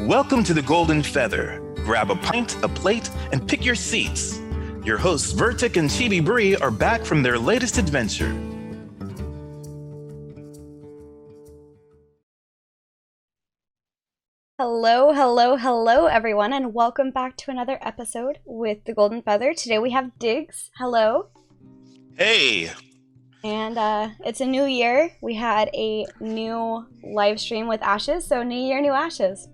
Welcome to the Golden Feather. Grab a pint, a plate, and pick your seats. Your hosts Virtek and Chibi Bree are back from their latest adventure. Hello, everyone, and welcome back to another episode with the Golden Feather. Today we have Dygz. Hello. Hey. And it's a new year. We had a new live stream with Ashes, so new year, new Ashes.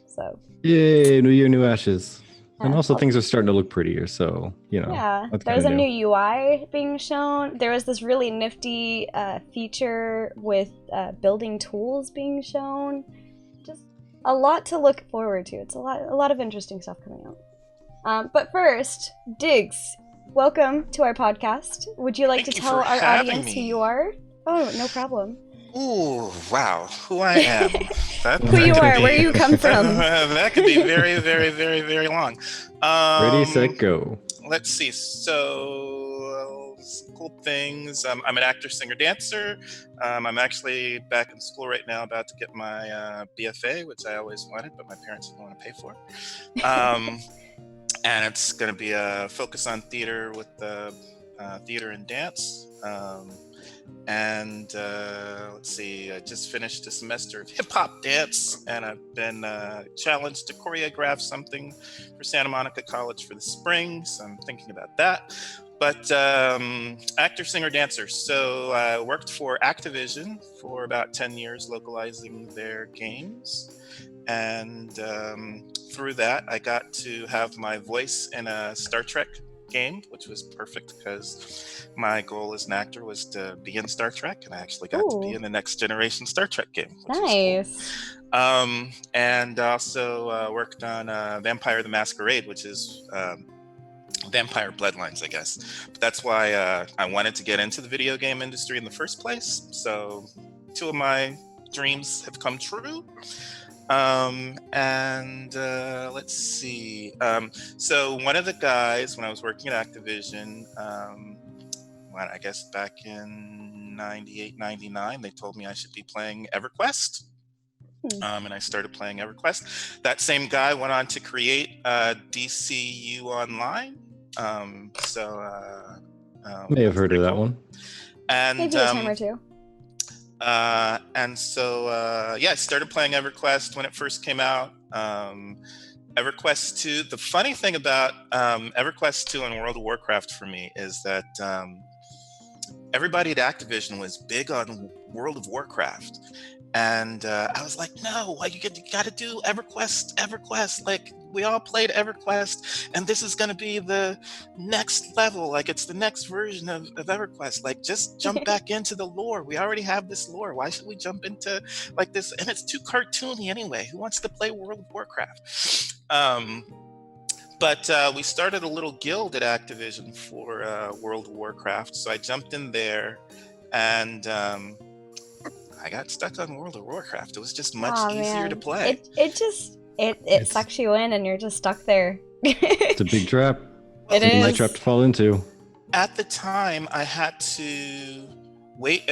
So. Yay, new year, new Ashes. And also things are starting to look prettier, so, you know. Yeah, there's a new UI being shown. There was this really nifty feature with building tools being shown. Just a lot to look forward to. It's a lot of interesting stuff coming out. But first, Dygz, welcome to our podcast. Would you like to tell our audience who you are? Oh, no problem. Ooh, wow, who I am. Who you are, where you come from. That could be very, very, very, very long. Ready, set, go. Let's see. So, some cool things. I'm an actor, singer, dancer. I'm actually back in school right now, about to get my BFA, which I always wanted, but my parents didn't want to pay for. And it's going to be a focus on theater with theater and dance. And let's see, I just finished a semester of hip-hop dance, and I've been challenged to choreograph something for Santa Monica College for the spring, so I'm thinking about that. But actor, singer, dancer. So I worked for Activision for about 10 years, localizing their games. And through that, I got to have my voice in a Star Trek game, which was perfect because my goal as an actor was to be in Star Trek, and I actually got to be in the next generation Star Trek game. Nice. Cool. And also worked on Vampire the Masquerade, which is Vampire Bloodlines, I guess. But that's why I wanted to get into the video game industry in the first place. So 2 of my dreams have come true. Let's see. So one of the guys, when I was working at Activision, I guess back in 98, 99, they told me I should be playing EverQuest. And I started playing EverQuest. That same guy went on to create DCU Online. May have heard of that one. And maybe a time or two. I started playing EverQuest when it first came out. EverQuest 2, the funny thing about EverQuest 2 and World of Warcraft for me is that everybody at Activision was big on World of Warcraft. And I was like, no, you got to do EverQuest. Like, we all played EverQuest, and this is going to be the next level. Like, it's the next version of EverQuest. Like, just jump back into the lore. We already have this lore. Why should we jump into, like, this? And it's too cartoony anyway. Who wants to play World of Warcraft? But we started a little guild at Activision for World of Warcraft. So I jumped in there, and I got stuck on World of Warcraft. It was just much easier to play. It sucks you in, and you're just stuck there. It's a big trap. It is. My trap to fall into. At the time, I had to wait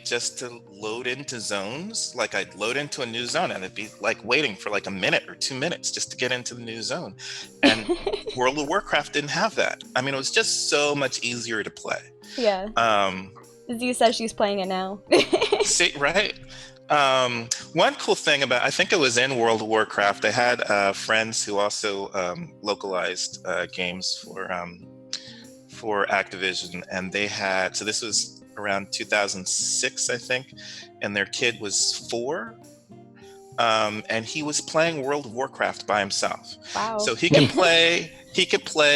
just to load into zones. Like, I'd load into a new zone, and it'd be like waiting for like a minute or 2 minutes just to get into the new zone. And World of Warcraft didn't have that. I mean, it was just so much easier to play. Yeah. Z says she's playing it now. See, right? One cool thing about, I think it was in World of Warcraft, I had friends who also localized games for Activision, and they had, so this was around 2006, I think, and their kid was 4, and he was playing World of Warcraft by himself. Wow. So he could play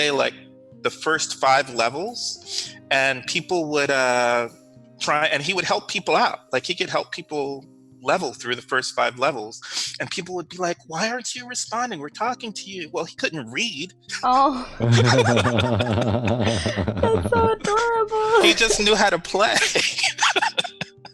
like the first 5 levels, and people would try, and he would help people out. Like, he could help people level through the first 5 levels, and people would be like, why aren't you responding? We're talking to you. Well, he couldn't read. Oh. That's so adorable. He just knew how to play.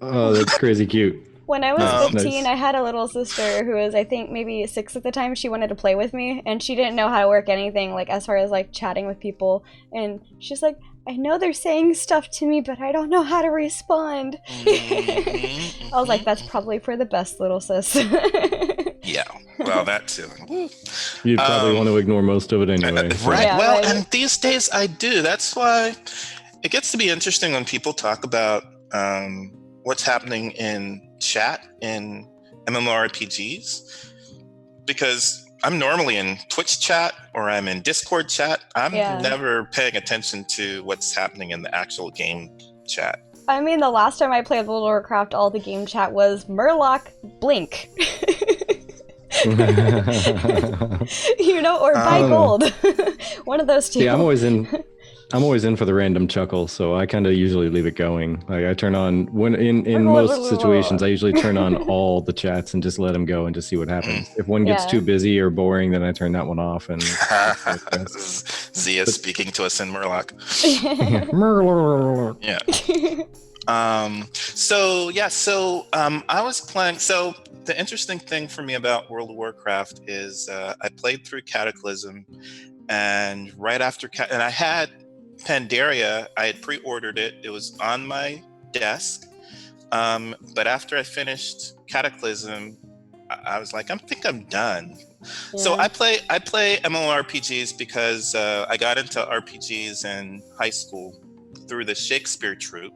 Oh, that's crazy cute. When I was 15, nice. I had a little sister who was, I think, maybe 6 at the time. She wanted to play with me, and she didn't know how to work anything, like, as far as, like, chatting with people. And she's like, I know they're saying stuff to me, but I don't know how to respond. I was like, that's probably for the best, little sis. Yeah, well, that too. You'd probably want to ignore most of it anyway. Right. Yeah, well, right. and these days I do. That's why it gets to be interesting when people talk about what's happening in chat in MMORPGs, because I'm normally in Twitch chat or I'm in Discord chat. I'm never paying attention to what's happening in the actual game chat. I mean, the last time I played World of Warcraft, all the game chat was Murloc, Blink. You know, or buy gold. One of those two. Yeah, I'm always in for the random chuckle, so I kind of usually leave it going. Like I turn on when in most situations, I usually turn on all the chats and just let them go and just see what happens. If one gets too busy or boring, then I turn that one off. And Zia speaking to us in Murloc. Yeah. So I was playing. So the interesting thing for me about World of Warcraft is I played through Cataclysm, and right after and I had Pandaria. I had pre-ordered it. It was on my desk. But after I finished Cataclysm, I was like, I think I'm done. Yeah. So I play MMORPGs because I got into RPGs in high school through the Shakespeare troupe.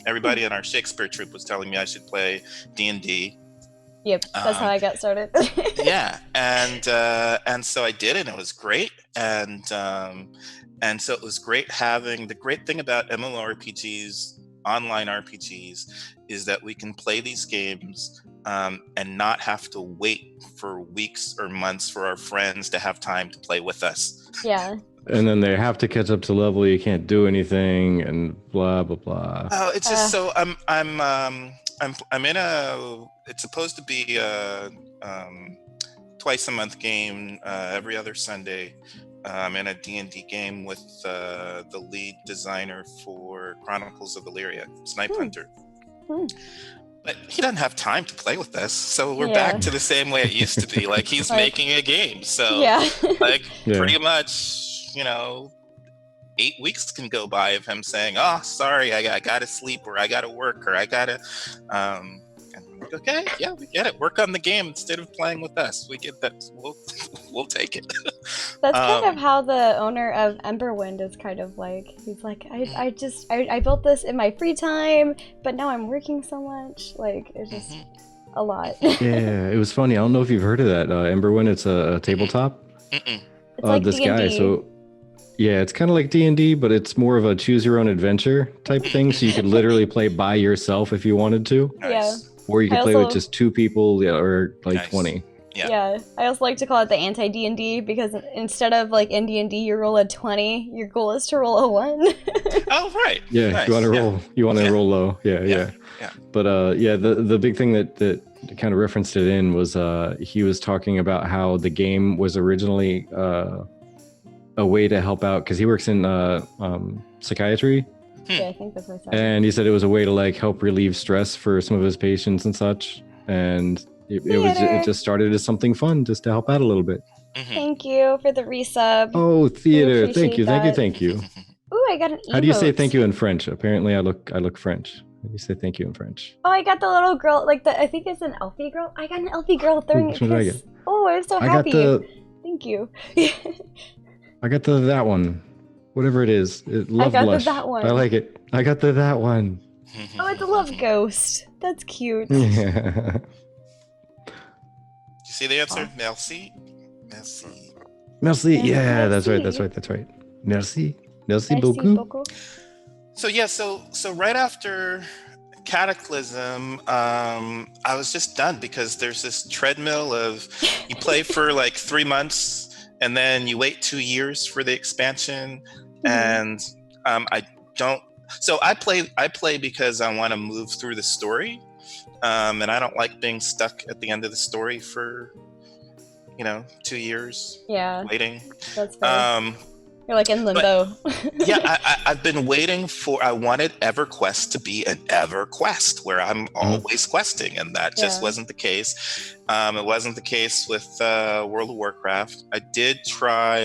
Everybody in our Shakespeare troupe was telling me I should play D&D. Yep, that's how I got started. Yeah, and so I did, and it was great. And so it was great having. The great thing about MMORPGs, online RPGs, is that we can play these games and not have to wait for weeks or months for our friends to have time to play with us. Yeah. And then they have to catch up to level. You can't do anything, and blah blah blah. Oh, it's just so I'm in a. It's supposed to be a twice a month game every other Sunday. I'm in a D&D game with the lead designer for Chronicles of Illyria, Snipe Hunter. But he doesn't have time to play with us, so we're back to the same way it used to be. Like he's making a game, so pretty much, 8 weeks can go by of him saying, "Oh, sorry, I gotta sleep, or I gotta work, or I gotta." And we're like, okay, yeah, we get it. Work on the game instead of playing with us. We get that. We'll take it. That's kind of how the owner of Emberwind is kind of like. He's like, I built this in my free time, but now I'm working so much. Like, it's just a lot. Yeah, it was funny. I don't know if you've heard of that. Emberwind, it's a tabletop. It's like this D&D. guy, so yeah, it's kind of like D&D, but it's more of a choose your own adventure type thing. So you could literally play by yourself if you wanted to. Nice. Yeah. Or you could play with just 2 people, or like Nice. 20. Yeah. I also like to call it the anti-D&D because instead of like in D&D you roll a 20, your goal is to roll a 1. Oh, right. Yeah, nice. you want to roll low. Yeah. But the big thing that kind of referenced it in was he was talking about how the game was originally a way to help out, because he works in psychiatry. Yeah, I think that's what I said. And he said it was a way to like help relieve stress for some of his patients and such. And it just started as something fun, just to help out a little bit. Thank you for the resub. Oh, theater! Thank you. Ooh, I got an emote. How do you say thank you in French? Apparently, I look French. How do you say thank you in French? Oh, I got the little girl, I think it's an elfie girl. I got an elfie girl throwing a kiss. Oh, I'm so happy. Thank you. I got that one. Whatever it is. Love Blush. That one. I like it. I got that one. Oh, it's a love ghost. That's cute. Yeah. You see the answer? Merci. Merci. Yeah, that's right. Merci beaucoup. So right after Cataclysm, I was just done, because there's this treadmill of you play for like 3 months and then you wait 2 years for the expansion, and I play because I want to move through the story, and I don't like being stuck at the end of the story for 2 years waiting. That's fair. You're like in limbo. I've been waiting I wanted EverQuest to be an EverQuest where I'm always questing, and that just wasn't the case. It wasn't the case with World of Warcraft. I did try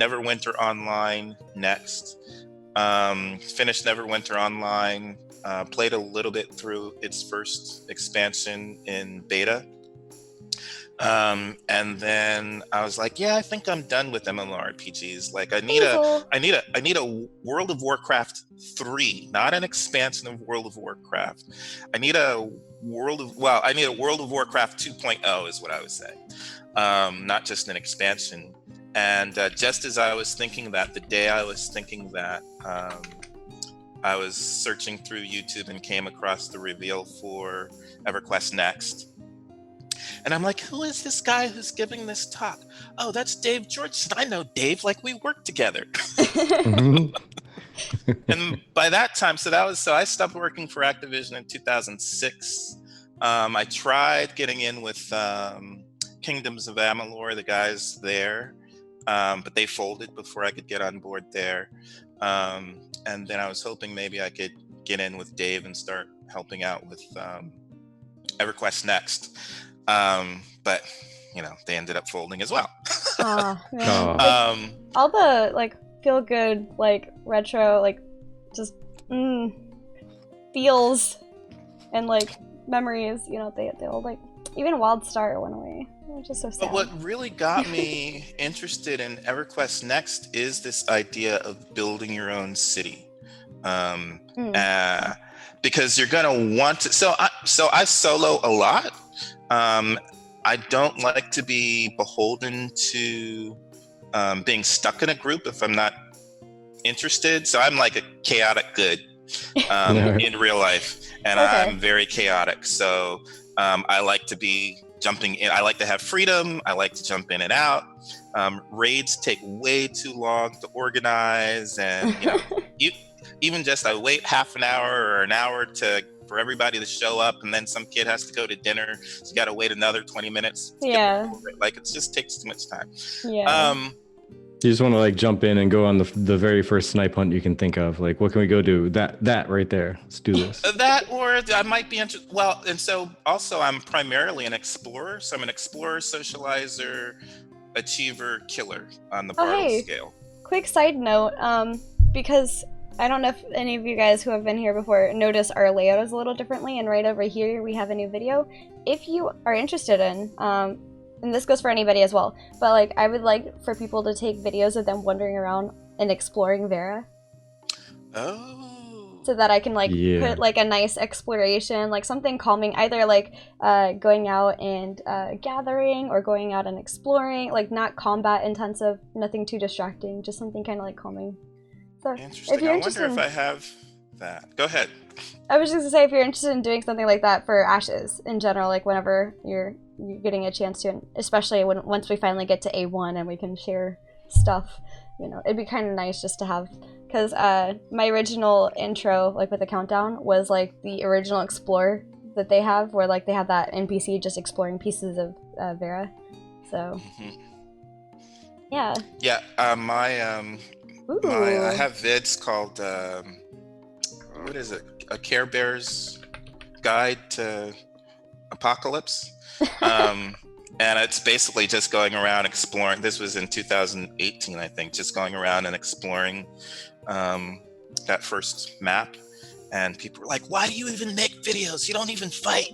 Neverwinter Online next, Finished Neverwinter Online. Played a little bit through its first expansion in beta. And then I was like, yeah, I think I'm done with MMORPGs. Like I need a World of Warcraft 3, not an expansion of World of Warcraft. I need a World of Warcraft 2.0 is what I would say. Not just an expansion. And just as I was thinking that, the day I was thinking that, I was searching through YouTube and came across the reveal for EverQuest Next. And I'm like, who is this guy who's giving this talk? Oh, that's Dave Georgeson. I know Dave, like we worked together. And by that time, so I stopped working for Activision in 2006. I tried getting in with Kingdoms of Amalur, the guys there, but they folded before I could get on board there. And then I was hoping maybe I could get in with Dave and start helping out with EverQuest Next. But they ended up folding as well. All the like feel good, like retro, like just feels and like memories, they all like, even WildStar went away, which is so sad. But what really got me interested in EverQuest Next is this idea of building your own city. Because you're gonna want to. So I solo a lot. I don't like to be beholden to being stuck in a group if I'm not interested. So I'm like a chaotic good in real life, and I'm very chaotic. So I like to be jumping in. I like to have freedom. I like to jump in and out. Raids take way too long to organize, and even just I wait half an hour or an hour for everybody to show up, and then some kid has to go to dinner, so you got to wait another 20 minutes. Like it just takes too much time. You just want to like jump in and go on the very first snipe hunt you can think of. Like, what can we go do? That right there. Let's do this. That, or I might be interested. Well, and so also I'm primarily an explorer. So I'm an explorer, socializer, achiever, killer on the Bartle scale. Quick side note, because I don't know if any of you guys who have been here before notice our layout is a little differently, and right over here we have a new video. If you are interested in, and this goes for anybody as well, but like I would like for people to take videos of them wandering around and exploring Vera. Oh. So that I can like put like a nice exploration, like something calming, either like going out and gathering or going out and exploring, like not combat intensive, nothing too distracting, just something kind of like calming. So interesting. If you're I wonder if I have that. Go ahead. I was just gonna say, if you're interested in doing something like that for Ashes in general, like whenever you're getting a chance to, and especially once we finally get to A1 and we can share stuff, it'd be kind of nice just to have, because my original intro, like with the countdown, was like the original Explorer that they have, where like they have that NPC just exploring pieces of Vera. So yeah. I have vids called what is it? A Care Bear's Guide to Apocalypse. And it's basically just going around exploring. This was in 2018, I think, just going around and exploring that first map. And people were like, why do you even make videos? You don't even fight.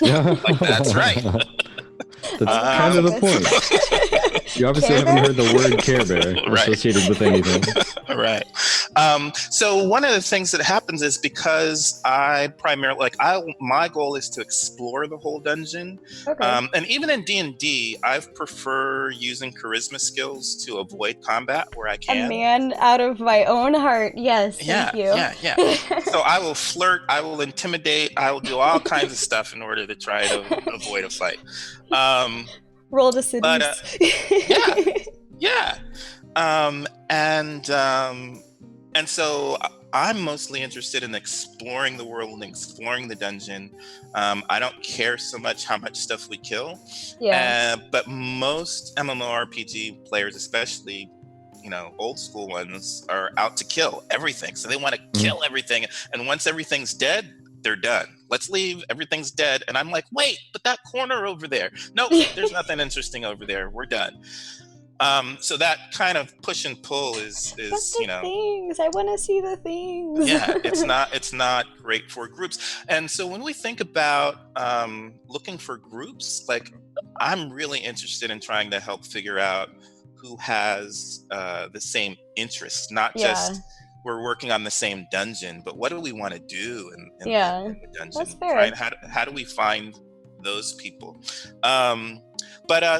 Like, that's right. That's kind of the point. You obviously haven't heard the word Care Bear associated with anything. Right. So one of the things that happens is, because I primarily, my goal is to explore the whole dungeon. And even in D&D, I prefer using charisma skills to avoid combat where I can. A man out of my own heart. Yes, thank you. So I will flirt, I will intimidate, I will do all kinds of stuff in order to try to avoid a fight. Roll to seduce. And so I'm mostly interested in exploring the world and exploring the dungeon. I don't care so much how much stuff we kill. But most MMORPG players, especially old school ones, are out to kill everything. So they want to kill everything. And once everything's dead, they're done. Let's leave. Everything's dead. And I'm like, wait, but that corner over there. Nope, there's nothing interesting over there. We're done. So that kind of push and pull is things. I want to see the things. Yeah, it's not great for groups. And so when we think about looking for groups, like I'm really interested in trying to help figure out who has the same interests, not just we're working on the same dungeon, but what do we want to do in the dungeon? That's fair. How do we find those people?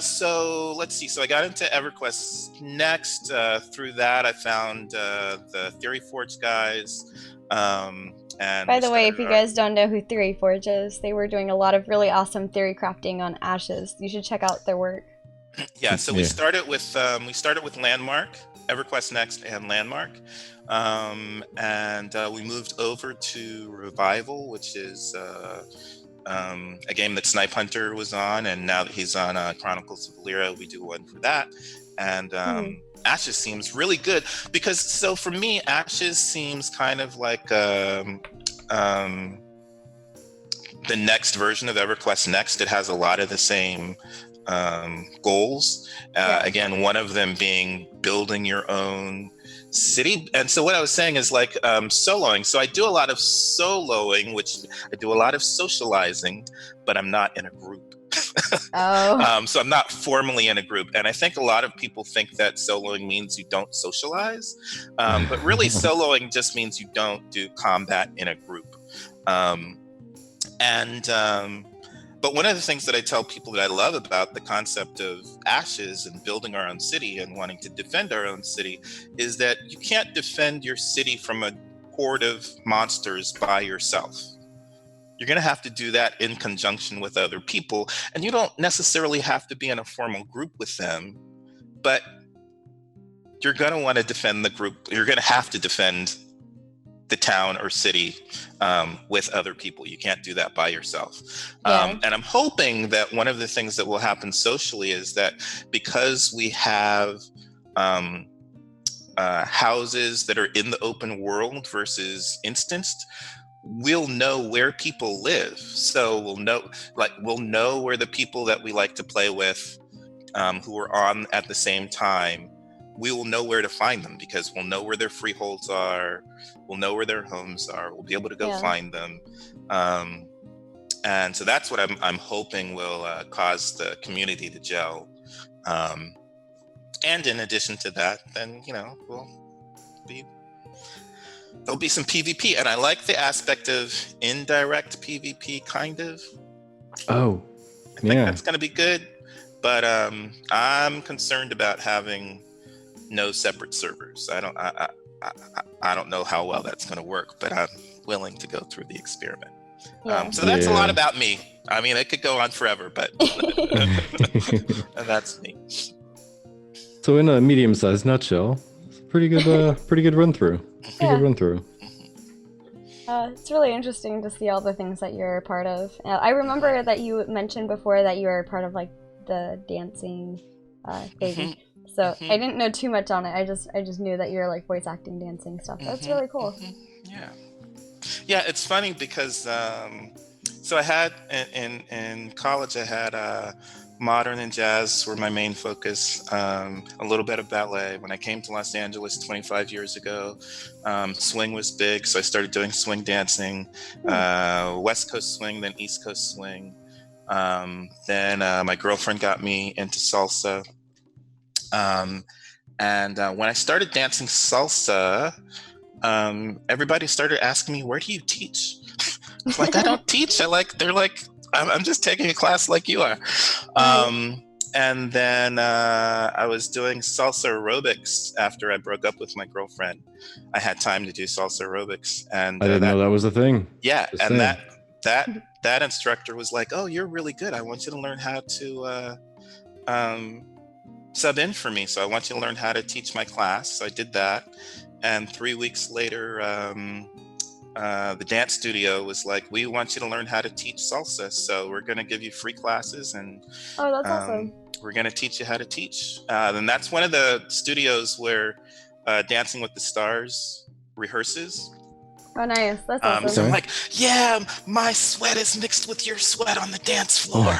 So let's see. So I got into EverQuest Next. Through that, I found the Theory Forge guys. And by the way, if you guys don't know who Theory Forge is, they were doing a lot of really awesome theory crafting on Ashes. You should check out their work. Yeah. So we started with Landmark, EverQuest Next, and Landmark, and we moved over to Revival, which is a game that Snipe Hunter was on, and now that he's on Chronicles of Valyria, we do one for that. And Ashes seems really good because, so for me, Ashes seems kind of like the next version of EverQuest Next. It has a lot of the same goals. Again, one of them being building your own city. And so what I was saying is like soloing. So I do a lot of soloing, which I do a lot of socializing, but I'm not in a group. So I'm not formally in a group. And I think a lot of people think that soloing means you don't socialize. But really soloing just means you don't do combat in a group. But one of the things that I tell people that I love about the concept of Ashes and building our own city and wanting to defend our own city is that you can't defend your city from a horde of monsters by yourself. You're going to have to do that in conjunction with other people, and you don't necessarily have to be in a formal group with them, but you're going to want to defend the group. You're going to have to defend the town or city with other people. You can't do that by yourself. And I'm hoping that one of the things that will happen socially is that because we have houses that are in the open world versus instanced, we'll know where people live. So we'll know where the people that we like to play with who are on at the same time, we will know where to find them because we'll know where their freeholds are, we'll know where their homes are, we'll be able to go find them. And so that's what I'm hoping will cause the community to gel. And in addition to that, then, there'll be some PvP. And I like the aspect of indirect PvP, kind of. Oh, I think that's going to be good. But I'm concerned about having no separate servers. I don't know how well that's going to work, but I'm willing to go through the experiment. So that's a lot about me. I mean, it could go on forever, but that's me. So in a medium-sized nutshell, it's a pretty good run through. It's really interesting to see all the things that you're a part of. I remember that you mentioned before that you were a part of like the dancing thing. So I didn't know too much on it. I just knew that you're like voice acting, dancing stuff. That's really cool. Yeah, it's funny because so I had in college I had modern and jazz were my main focus, a little bit of ballet. When I came to Los Angeles 25 years ago, swing was big, so I started doing swing dancing, West Coast swing, then East Coast swing. Then my girlfriend got me into salsa. And when I started dancing salsa, everybody started asking me, where do you teach? It's like, I don't teach. They're like, I'm just taking a class like you are. And then I was doing salsa aerobics after I broke up with my girlfriend. I had time to do salsa aerobics. And I didn't know that was a thing. Yeah. Just and saying. that instructor was like, oh, you're really good. I want you to learn how to sub in for me. So I want you to learn how to teach my class. So I did that. And 3 weeks later, the dance studio was like, we want you to learn how to teach salsa. So we're going to give you free classes. And that's awesome. We're going to teach you how to teach. And that's one of the studios where Dancing with the Stars rehearses. Oh, nice. That's awesome. So I'm like, yeah, my sweat is mixed with your sweat on the dance floor.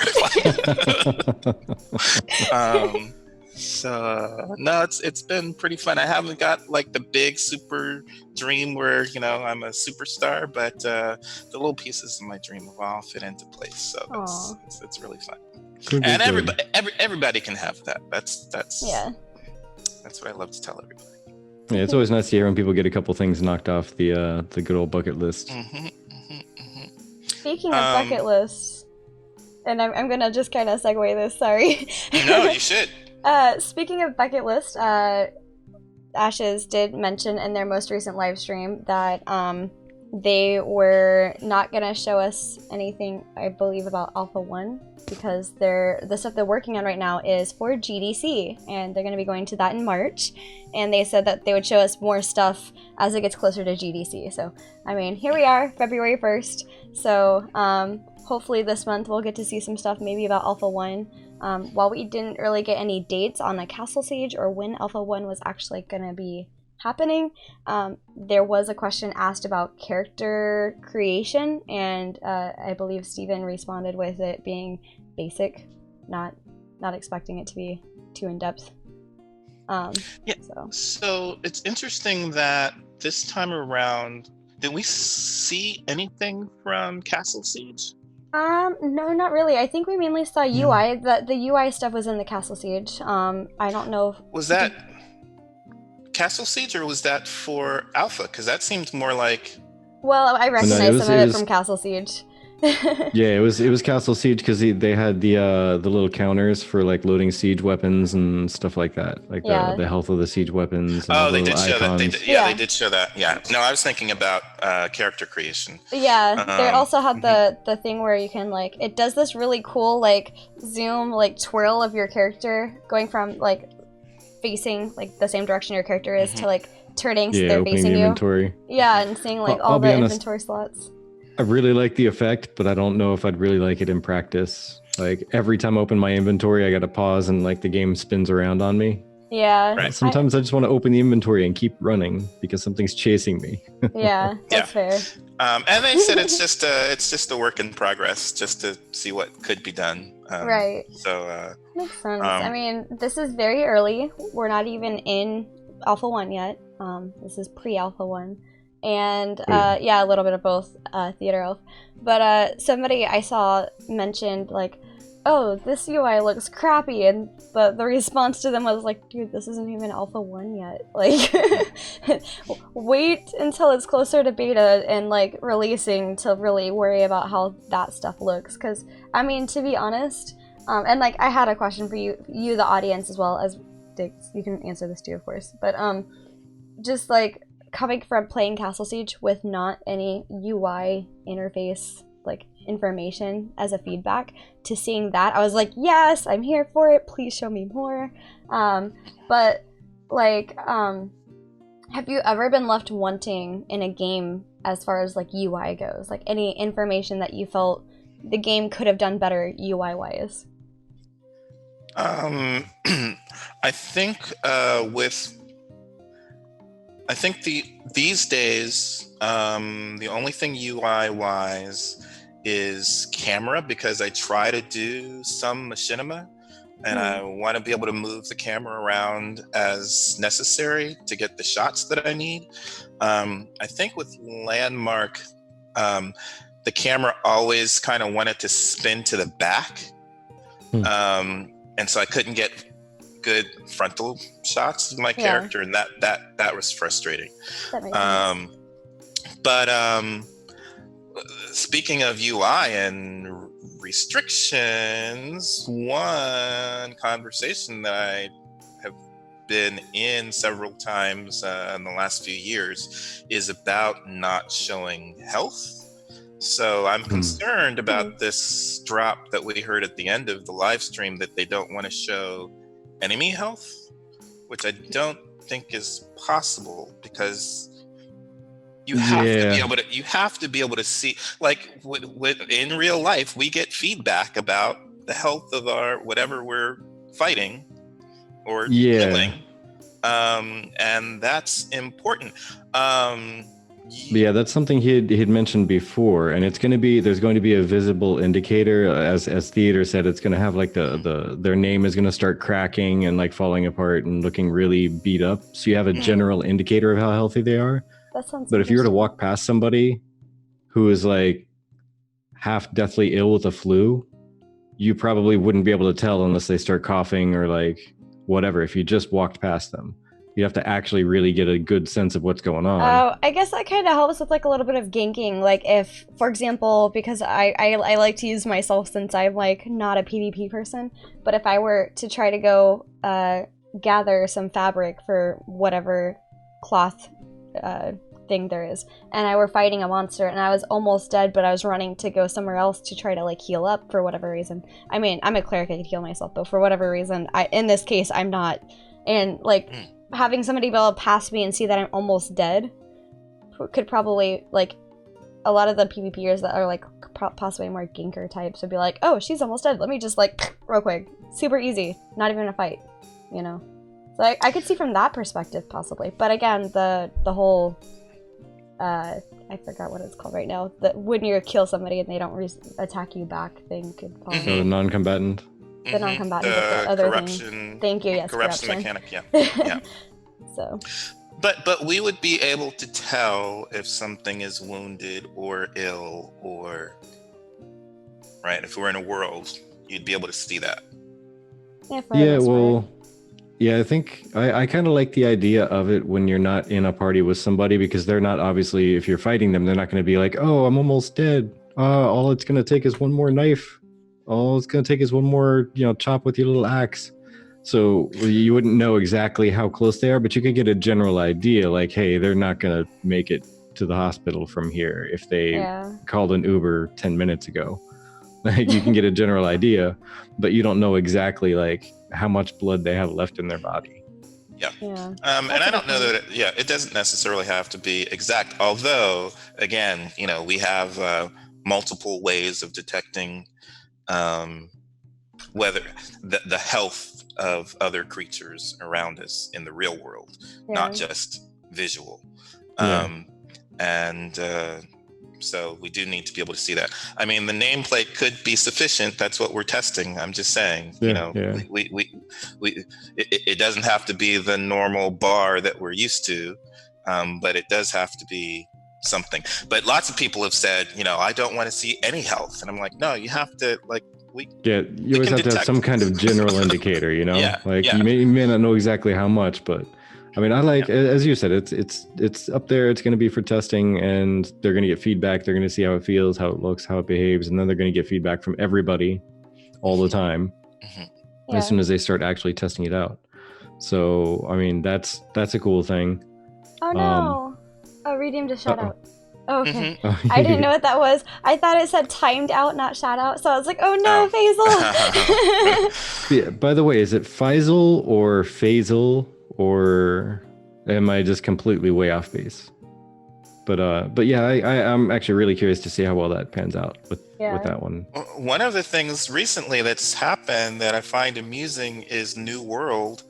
So no, it's been pretty fun. I haven't got like the big super dream where I'm a superstar, but the little pieces of my dream have all fit into place. So it's really fun. And everybody can have that. That's what I love to tell everybody. Yeah, it's always nice to hear when people get a couple things knocked off the good old bucket list. Speaking of bucket lists, and I'm gonna just kind of segue this. Sorry. No, you should. Speaking of bucket list, Ashes did mention in their most recent live stream that they were not gonna show us anything, I believe, about Alpha 1 because the stuff they're working on right now is for GDC, and they're gonna be going to that in March. And they said that they would show us more stuff as it gets closer to GDC. So, I mean, here we are, February 1st. So, hopefully this month we'll get to see some stuff maybe about Alpha 1. While we didn't really get any dates on the Castle Siege or when Alpha 1 was actually going to be happening, there was a question asked about character creation, and I believe Steven responded with it being basic, not expecting it to be too in-depth. So it's interesting that this time around, did we see anything from Castle Siege? No, not really. I think we mainly saw UI. The UI stuff was in the Castle Siege. I don't know. Was that Castle Siege or was that for Alpha? Because that seemed more like. Well, I recognize some of it from Castle Siege. Yeah, it was Castle Siege because they had the little counters for like loading siege weapons and stuff like that, like the health of the siege weapons. And they did show that. They did show that. Yeah. No, I was thinking about character creation. Yeah, they also had the thing where you can like it does this really cool like zoom like twirl of your character going from like facing like the same direction your character is to like turning so they're facing you. Inventory. Yeah, and seeing like all the inventory slots. I really like the effect, but I don't know if I'd really like it in practice. Like every time I open my inventory, I got to pause and like the game spins around on me. Yeah. Right. Sometimes I just want to open the inventory and keep running because something's chasing me. Yeah, that's fair. And they said it's just a work in progress, just to see what could be done. Right. So makes sense. I mean, this is very early. We're not even in Alpha 1 yet. This is pre-Alpha 1. And a little bit of both, Theater Elf. But somebody I saw mentioned like, oh, this UI looks crappy, and the response to them was like, dude, this isn't even Alpha 1 yet. Like, wait until it's closer to beta and like releasing to really worry about how that stuff looks. Because I mean, to be honest, and like I had a question for you the audience, as well as Dygz. You can answer this too, of course. But just like coming from playing Castle Siege with not any UI interface like information as a feedback to seeing that, I was like, yes, I'm here for it, please show me more. But like have you ever been left wanting in a game as far as like UI goes, like any information that you felt the game could have done better UI wise? I think these days, the only thing UI wise is camera, because I try to do some machinima and I want to be able to move the camera around as necessary to get the shots that I need. I think with Landmark, the camera always kind of wanted to spin to the back. And so I couldn't get good frontal shots of my character, and that was frustrating. That makes sense. But speaking of UI and restrictions, one conversation that I have been in several times in the last few years is about not showing health. So I'm concerned about this drop that we heard at the end of the live stream, that they don't want to show enemy health, which I don't think is possible, because you have to be able to see, like in real life, we get feedback about the health of our whatever we're fighting or killing, and that's important. But yeah, that's something he'd mentioned before, and there's going to be a visible indicator, as Theater said. It's going to have like their name is going to start cracking and like falling apart and looking really beat up. So you have a general indicator of how healthy they are. That sounds. But if you were to walk past somebody who is like half deathly ill with a flu, you probably wouldn't be able to tell unless they start coughing or like whatever. If you just walked past them. You have to actually really get a good sense of what's going on. Oh, I guess that kind of helps with like a little bit of ganking. Like if, for example, because I like to use myself since I'm like not a PvP person, but if I were to try to go gather some fabric for whatever cloth thing there is, and I were fighting a monster and I was almost dead, but I was running to go somewhere else to try to like heal up for whatever reason. I mean, I'm a cleric, I could heal myself, but for whatever reason, in this case, I'm not. And like... having somebody be able to pass me and see that I'm almost dead could probably, like, a lot of the PvPers that are, like, possibly more ganker types would be like, oh, she's almost dead. Let me just, like, real quick. Super easy. Not even a fight, you know? So I could see from that perspective, possibly. But again, the whole, I forgot what it's called right now. When you kill somebody and they don't attack you back thing could probably... So the non-combatant? The non-combatant, the other corruption, thing. Thank you, yes, corruption mechanic, yeah. So. But we would be able to tell if something is wounded or ill or... Right? If we're in a world, you'd be able to see that. Yeah, well... Yeah, I think I kind of like the idea of it when you're not in a party with somebody, because they're not, obviously, if you're fighting them, they're not going to be like, oh, I'm almost dead. All it's going to take is one more knife. All it's going to take is one more, chop with your little axe. So you wouldn't know exactly how close they are, but you could get a general idea, like, hey, they're not going to make it to the hospital from here if they called an Uber 10 minutes ago. Like, you can get a general idea, but you don't know exactly, like, how much blood they have left in their body. Yeah. And I don't know that, it doesn't necessarily have to be exact. Although, again, we have multiple ways of detecting whether the health of other creatures around us in the real world, not just visual. So we do need to be able to see that. I mean, the nameplate could be sufficient. That's what we're testing. I'm just saying, it doesn't have to be the normal bar that we're used to, but it does have to be something. But lots of people have said, I don't want to see any health. And I'm like, no, you have to, like, you always have to have some kind of general indicator, you may not know exactly how much, but I mean, I like, as you said, it's up there. It's going to be for testing, and they're going to get feedback. They're going to see how it feels, how it looks, how it behaves, and then they're going to get feedback from everybody all the time as soon as they start actually testing it out. So, I mean, that's a cool thing. Oh no! Redeemed a shout out. Oh, okay. I didn't know what that was. I thought it said timed out, not shout out. So I was like, oh no, Faisal. Yeah, by the way, is it Faisal or Faisal? Or am I just completely way off base? But yeah, I'm actually really curious to see how well that pans out with that one. One of the things recently that's happened that I find amusing is New World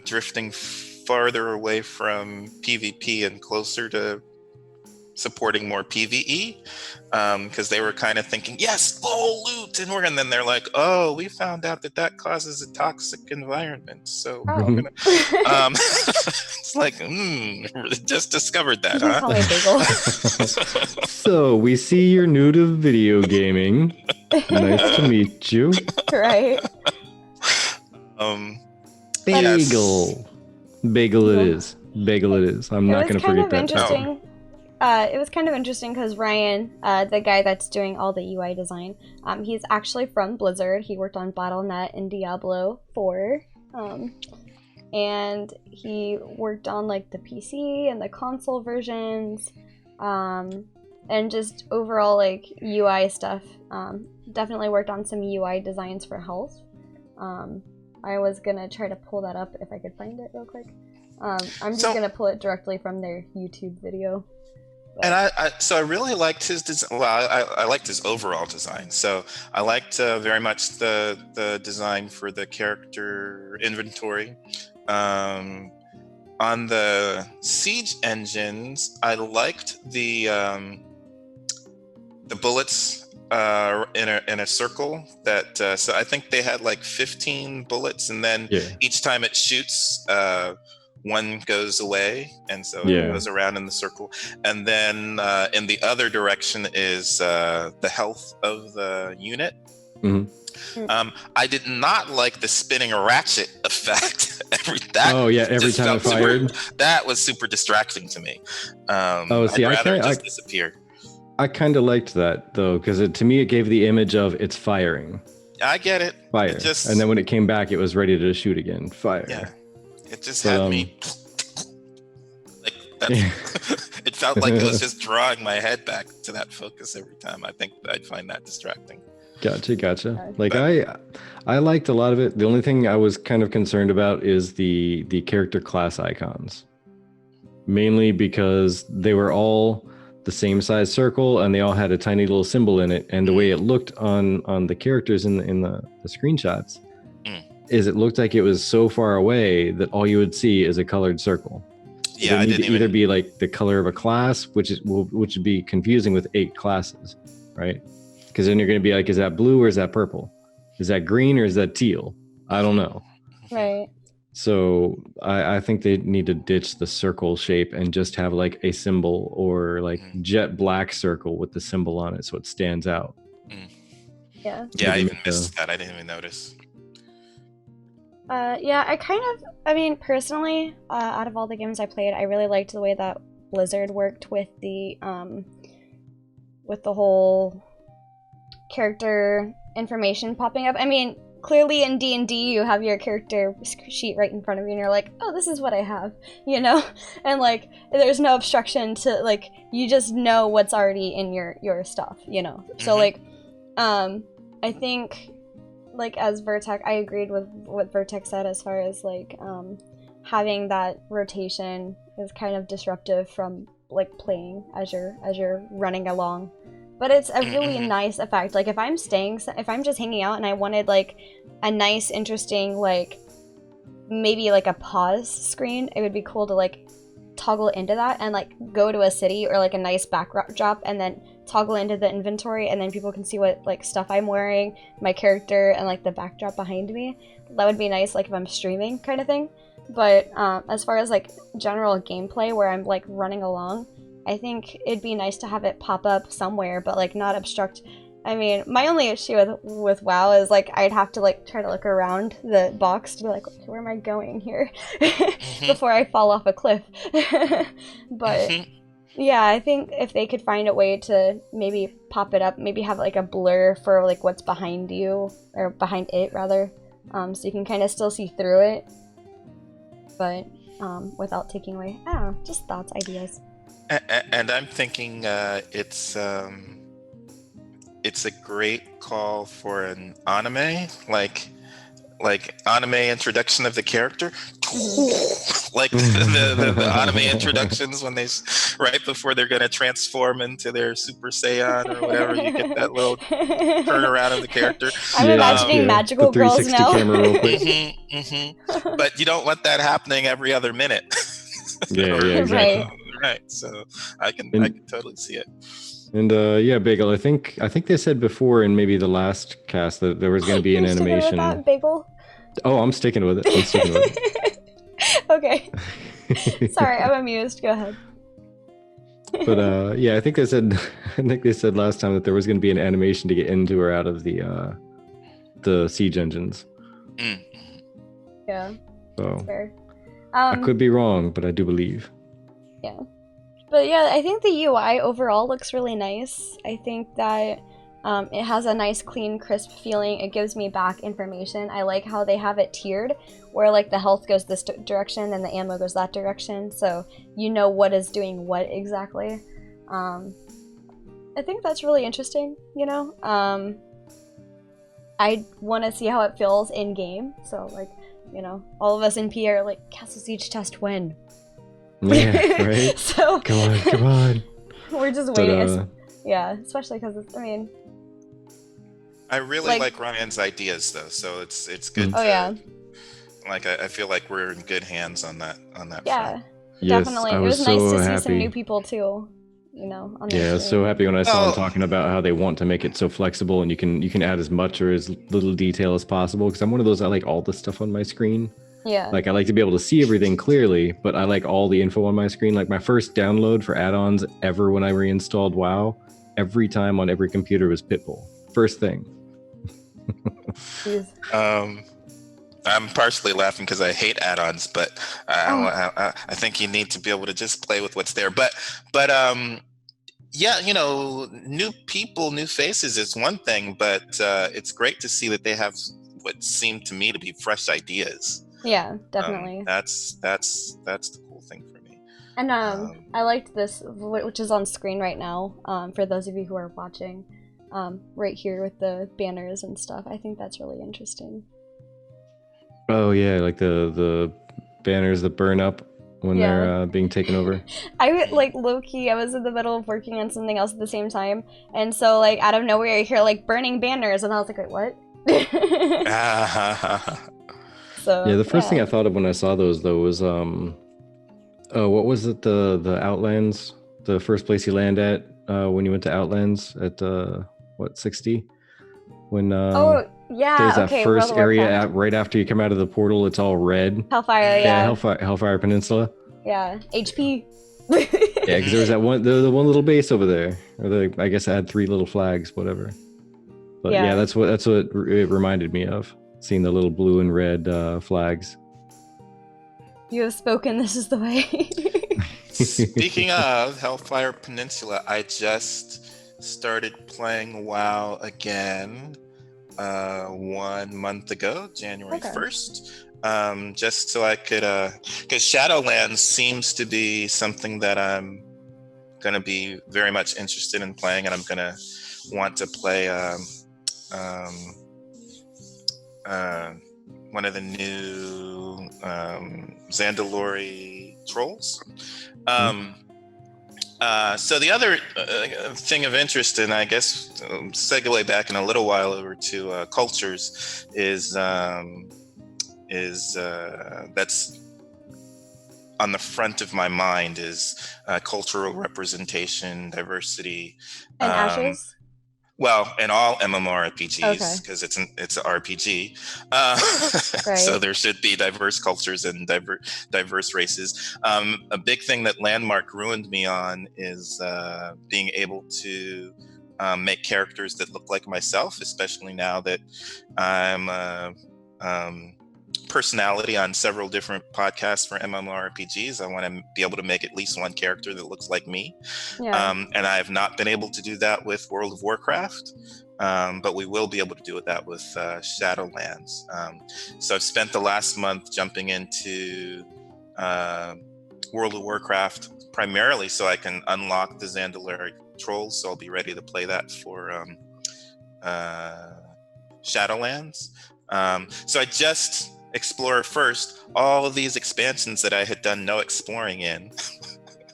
drifting farther away from PvP and closer to supporting more PvE, because they were kind of thinking, yes, full loot, and then they're like, oh, we found out that causes a toxic environment, so we're gonna it's like, just discovered that, huh? So we see you're new to video gaming. Nice to meet you. Right. Bagel it is. I'm not going to forget that. Interesting. It was kind of interesting because Ryan, the guy that's doing all the UI design, he's actually from Blizzard. He worked on Battle.net and Diablo 4. And he worked on like the PC and the console versions, and just overall like UI stuff. Definitely worked on some UI designs for health. I was gonna try to pull that up if I could find it real quick. I'm just gonna pull it directly from their YouTube video. And I really liked his design. Well, I liked his overall design. So I liked very much the design for the character inventory. on the siege engines, I liked the bullets in a circle. That so I think they had like 15 bullets, and then each time it shoots, one goes away, and so it goes around in the circle. And then in the other direction is the health of the unit. I did not like the spinning ratchet effect. Every time it fired, that was super distracting to me. I'd rather just disappear. I kind of liked that though, because to me it gave the image of it's firing. I get it. Fire, and then when it came back, it was ready to shoot again. Fire. Yeah, it just had me like that. It felt like it was just drawing my head back to that focus every time. I think I'd find that distracting. Gotcha. Like I liked a lot of it. The only thing I was kind of concerned about is the character class icons, mainly because they were all the same size circle and they all had a tiny little symbol in it, and the way it looked on the characters in the screenshots is it looked like it was so far away that all you would see is a colored circle. Yeah, it need to either be like the color of a class, which would be confusing with 8 classes, right? Because then you're going to be like, is that blue or is that purple? Is that green or is that teal? I don't know. Right. So I think they need to ditch the circle shape and just have like a symbol or like jet black circle with the symbol on it so it stands out. Yeah. Yeah, I even missed that. I didn't even notice. I mean, personally, out of all the games I played, I really liked the way that Blizzard worked with the whole character information popping up. I mean, clearly in D&D you have your character sheet right in front of you and you're like, oh, this is what I have, you know? And like, there's no obstruction to, like, you just know what's already in your stuff, you know? So like, I think, like, as Virtek, I agreed with what Virtek said as far as like, having that rotation is kind of disruptive from like playing as you're running along. But it's a really nice effect. Like if I'm just hanging out and I wanted like a nice, interesting, like maybe like a pause screen, it would be cool to like toggle into that and like go to a city or like a nice backdrop and then toggle into the inventory and then people can see what like stuff I'm wearing, my character, and like the backdrop behind me. That would be nice, like if I'm streaming kind of thing. But as far as like general gameplay where I'm like running along, I think it'd be nice to have it pop up somewhere, but like not obstruct. I mean, my only issue with WoW is like I'd have to like try to look around the box to be like, okay, where am I going here before I fall off a cliff. But yeah, I think if they could find a way to maybe pop it up, maybe have like a blur for like what's behind you or behind it rather, so you can kind of still see through it, but without taking away. I don't know, just thoughts, ideas. And I'm thinking it's a great call for an anime, like anime introduction of the character, like the anime introductions when they right before they're gonna transform into their Super Saiyan or whatever. You get that little turnaround of the character. I'm imagining magical girls now. Camera real quick. But you don't want that happening every other minute. Yeah, exactly. Right, so I can totally see it. And yeah, Bagel, I think they said before in maybe the last cast that there was going to be an animation. With that, Bagel? Oh, I'm sticking with it. Okay. Sorry, I'm amused. Go ahead. But yeah, I think they said last time that there was going to be an animation to get into or out of the siege engines. Yeah. So that's fair. I could be wrong, but I do believe. Yeah. But yeah, I think the UI overall looks really nice. I think that it has a nice, clean, crisp feeling. It gives me back information. I like how they have it tiered, where like the health goes this direction and the ammo goes that direction, so you know what is doing what exactly. I think that's really interesting, you know? I want to see how it feels in-game, so like, you know, all of us in P are like, Castle Siege test when? Yeah, right? So come on. We're just waiting. Yeah, especially because it's, I mean, I really like Ryan's ideas though, so it's good. like I feel like we're in good hands on that Yeah, front. Yes, definitely. I It was was nice so to see happy. some new people too. On the Yeah, I was so stream. happy when I saw them Oh. talking about how they want to make it so flexible and you can add as much or as little detail as possible. Because I'm one of those, I like all the stuff on my screen. Yeah. Like I like to be able to see everything clearly, but I like all the info on my screen. Like my first download for add-ons ever when I reinstalled WoW, every time on every computer was Pitbull. First thing. I'm partially laughing because I hate add-ons, but I think you need to be able to just play with what's there. But yeah, new people, new faces is one thing, but it's great to see that they have what seemed to me to be fresh ideas. Yeah, definitely. That's the cool thing for me. And I liked this, which is on screen right now, for those of you who are watching, right here with the banners and stuff. I think that's really interesting. Oh yeah, like the banners that burn up when they're being taken over. I low-key, I was in the middle of working on something else at the same time, and so out of nowhere I hear burning banners, and I was like, wait, what? So yeah, the first thing I thought of when I saw those though was what was it, the Outlands, the first place you land at when you went to Outlands at 60, when there's that first area right after you come out of the portal, it's all red. Hellfire, yeah. Hellfire Peninsula. Yeah, HP. Yeah, because there was that one, the one little base over there, or I guess I had 3 little flags, whatever. But yeah, that's what it reminded me of, seeing the little blue and red flags. You have spoken. This is the way. Speaking of Hellfire Peninsula, I just started playing WoW again 1 month ago, January 1st, just so I could, because Shadowlands seems to be something that I'm going to be very much interested in playing, and I'm going to want to play one of the new Zandalori trolls. So the other thing of interest, and I guess segue back in a little while over to cultures, is that's on the front of my mind is cultural representation, diversity, and Ashes. Well, in all MMORPGs, because it's an RPG, right. So there should be diverse cultures and diverse races. A big thing that Landmark ruined me on is being able to make characters that look like myself, especially now that I'm personality on several different podcasts for MMORPGs. I want to be able to make at least one character that looks like me. Yeah. And I have not been able to do that with World of Warcraft, but we will be able to do that with Shadowlands. So I've spent the last month jumping into World of Warcraft primarily so I can unlock the Zandalori trolls. So I'll be ready to play that for Shadowlands. So I just explore first all of these expansions that I had done no exploring in.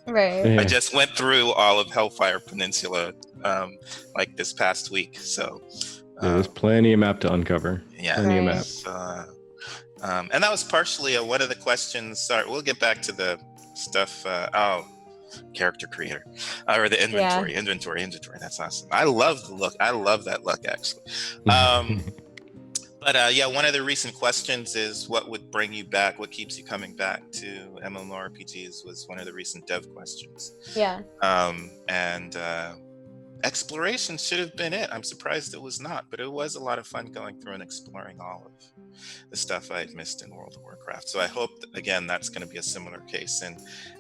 Right. Yeah. I just went through all of Hellfire Peninsula this past week. So there's plenty of map to uncover. Yeah, plenty of map. And that was partially one of the questions. Sorry, we'll get back to the stuff. Character creator or the inventory. Inventory. That's awesome. I love the look. I love that look actually. But one of the recent questions is what would bring you back? What keeps you coming back to MMORPGs was one of the recent dev questions. Yeah. And exploration should have been it. I'm surprised it was not, but it was a lot of fun going through and exploring all of the stuff I had missed in World of Warcraft. So I hope, again, that's going to be a similar case in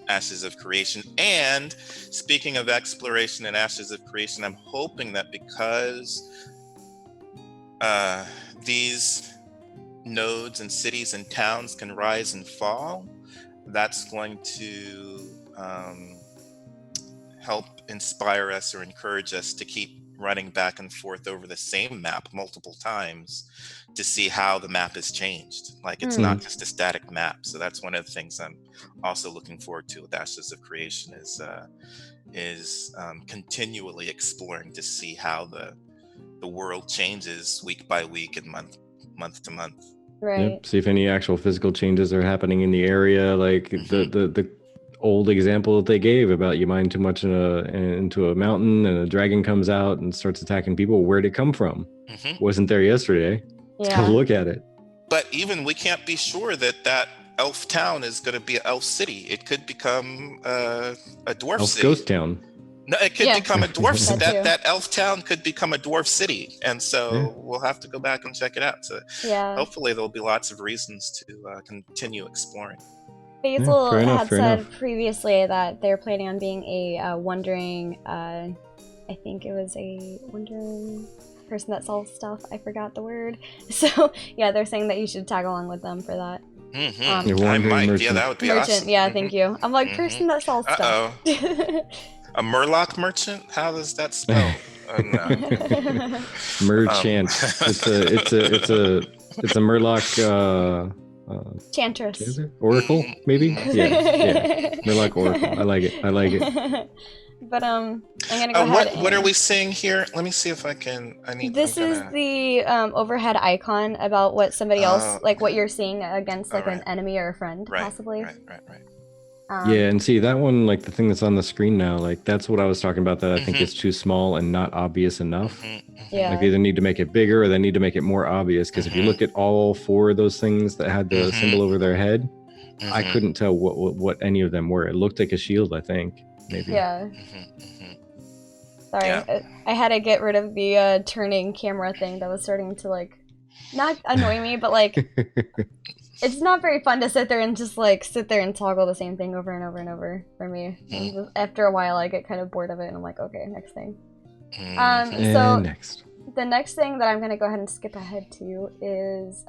Ashes of Creation. And speaking of exploration and Ashes of Creation, I'm hoping that because these nodes and cities and towns can rise and fall, that's going to help inspire us or encourage us to keep running back and forth over the same map multiple times to see how the map has changed. Like it's not just a static map. So that's one of the things I'm also looking forward to with Ashes of Creation is continually exploring to see how the world changes week by week and month to month. Right. Yep. See if any actual physical changes are happening in the area, like the old example that they gave about you mine too much into a mountain and a dragon comes out and starts attacking people. Where'd it come from? Wasn't there yesterday. Let's go look at it. But even we can't be sure that elf town is going to be an elf city. It could become a dwarf elf city. Ghost town. No, it could become a dwarf city. That elf town could become a dwarf city. And so we'll have to go back and check it out. So hopefully there'll be lots of reasons to continue exploring. Basil had said previously that they're planning on being a wandering, I think it was a wandering person that sells stuff. I forgot the word. So yeah, they're saying that you should tag along with them for that. I might. Merchant. Yeah, that would be awesome. Yeah, thank you. I'm like, person that sells stuff. A Murloc merchant? How does that spell? No. Merchant. It's a Murloc Chantress. Oracle, maybe? Yeah. Murloc Oracle. I like it. But I'm gonna go ahead. What are we seeing here? Let me see if I can. This is the overhead icon about what somebody else, like what you're seeing against like an enemy or a friend, possibly. Right. Yeah, and see that one, like the thing that's on the screen now, like that's what I was talking about. That I think is too small and not obvious enough. Yeah. Like they either need to make it bigger or they need to make it more obvious. Because if you look at all four of those things that had the symbol over their head, I couldn't tell what any of them were. It looked like a shield, I think. Maybe. Yeah. Sorry, I had to get rid of the turning camera thing that was starting to like not annoy me, but like it's not very fun to sit there and toggle the same thing over and over and over for me. After a while, I get kind of bored of it, and I'm like, okay, next thing. So the next thing that I'm gonna go ahead and skip ahead to is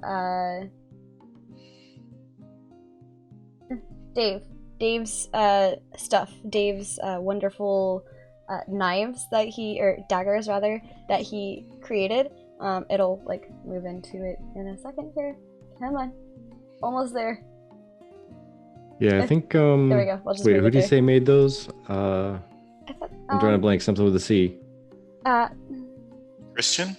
Dave's stuff. Dave's wonderful knives daggers rather, that he created. It'll like move into it in a second here. Come on. Almost there. Yeah, I think there we go. Wait, who did you say made those? I'm drawing a blank, something with a C. Christian?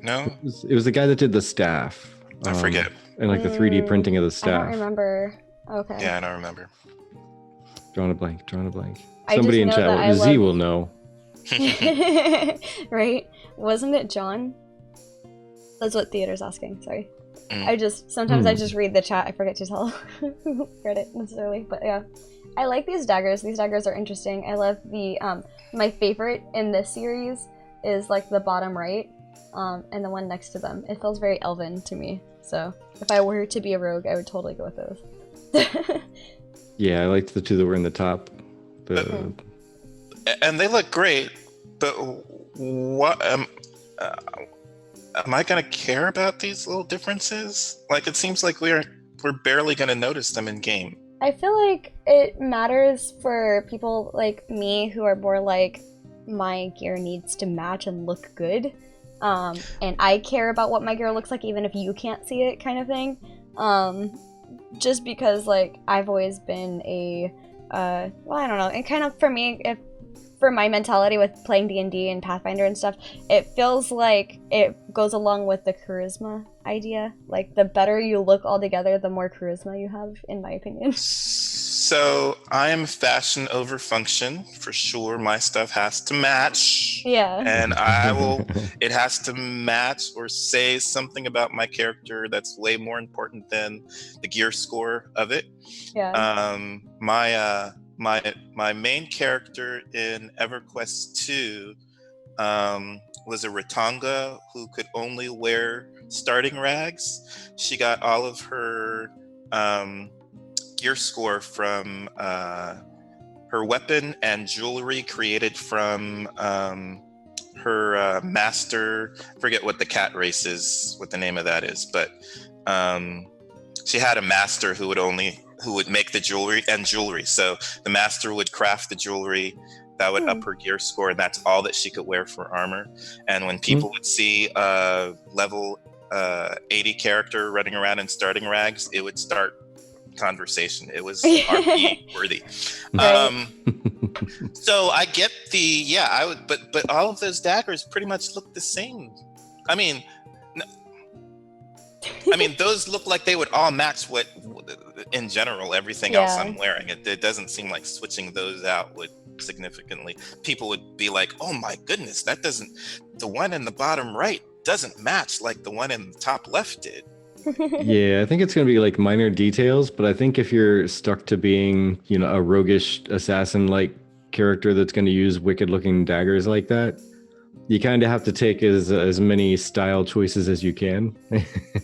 No? It was the guy that did the staff. I forget. And like the 3D printing of the staff. I don't remember. Okay. Yeah, I don't remember. Drawing a blank. Somebody in chat, Z will know. Right? Wasn't it John? That's what Theater's asking, sorry. Sometimes I just read the chat, I forget to tell who read it necessarily, but yeah. I like these daggers. These daggers are interesting. I love the, my favorite in this series is like the bottom right, and the one next to them. It feels very elven to me, so if I were to be a rogue, I would totally go with those. Yeah, I liked the two that were in the top. And they look great, but what am I gonna care about these little differences? Like, it seems like we're barely gonna notice them in game. I feel like it matters for people like me who are more like, my gear needs to match and look good, and I care about what my gear looks like even if you can't see it, kind of thing. Just because like I've always been a well, I don't know, and kind of for me, for my mentality with playing D&D and Pathfinder and stuff, it feels like it goes along with the charisma idea. Like, the better you look all together, the more charisma you have, in my opinion. So, I am fashion over function, for sure. My stuff has to match. Yeah. And it has to match or say something about my character that's way more important than the gear score of it. Yeah. My main character in EverQuest 2 was a Ratanga who could only wear starting rags. She got all of her gear score from her weapon and jewelry created from her master. I forget what the cat race is, what the name of that is, but she had a master who would make the jewelry. So the master would craft the jewelry that would up her gear score, and that's all that she could wear for armor. And when people would see a level 80 character running around in starting rags, it would start conversation. It was RP worthy. So I get but all of those daggers pretty much look the same. I mean, I mean, those look like they would all match what, in general, everything else I'm wearing. It doesn't seem like switching those out would significantly. People would be like, oh my goodness, that doesn't, the one in the bottom right doesn't match like the one in the top left did. Yeah, I think it's going to be like minor details, but I think if you're stuck to being, you know, a roguish assassin-like character that's going to use wicked-looking daggers like that, you kind of have to take as many style choices as you can.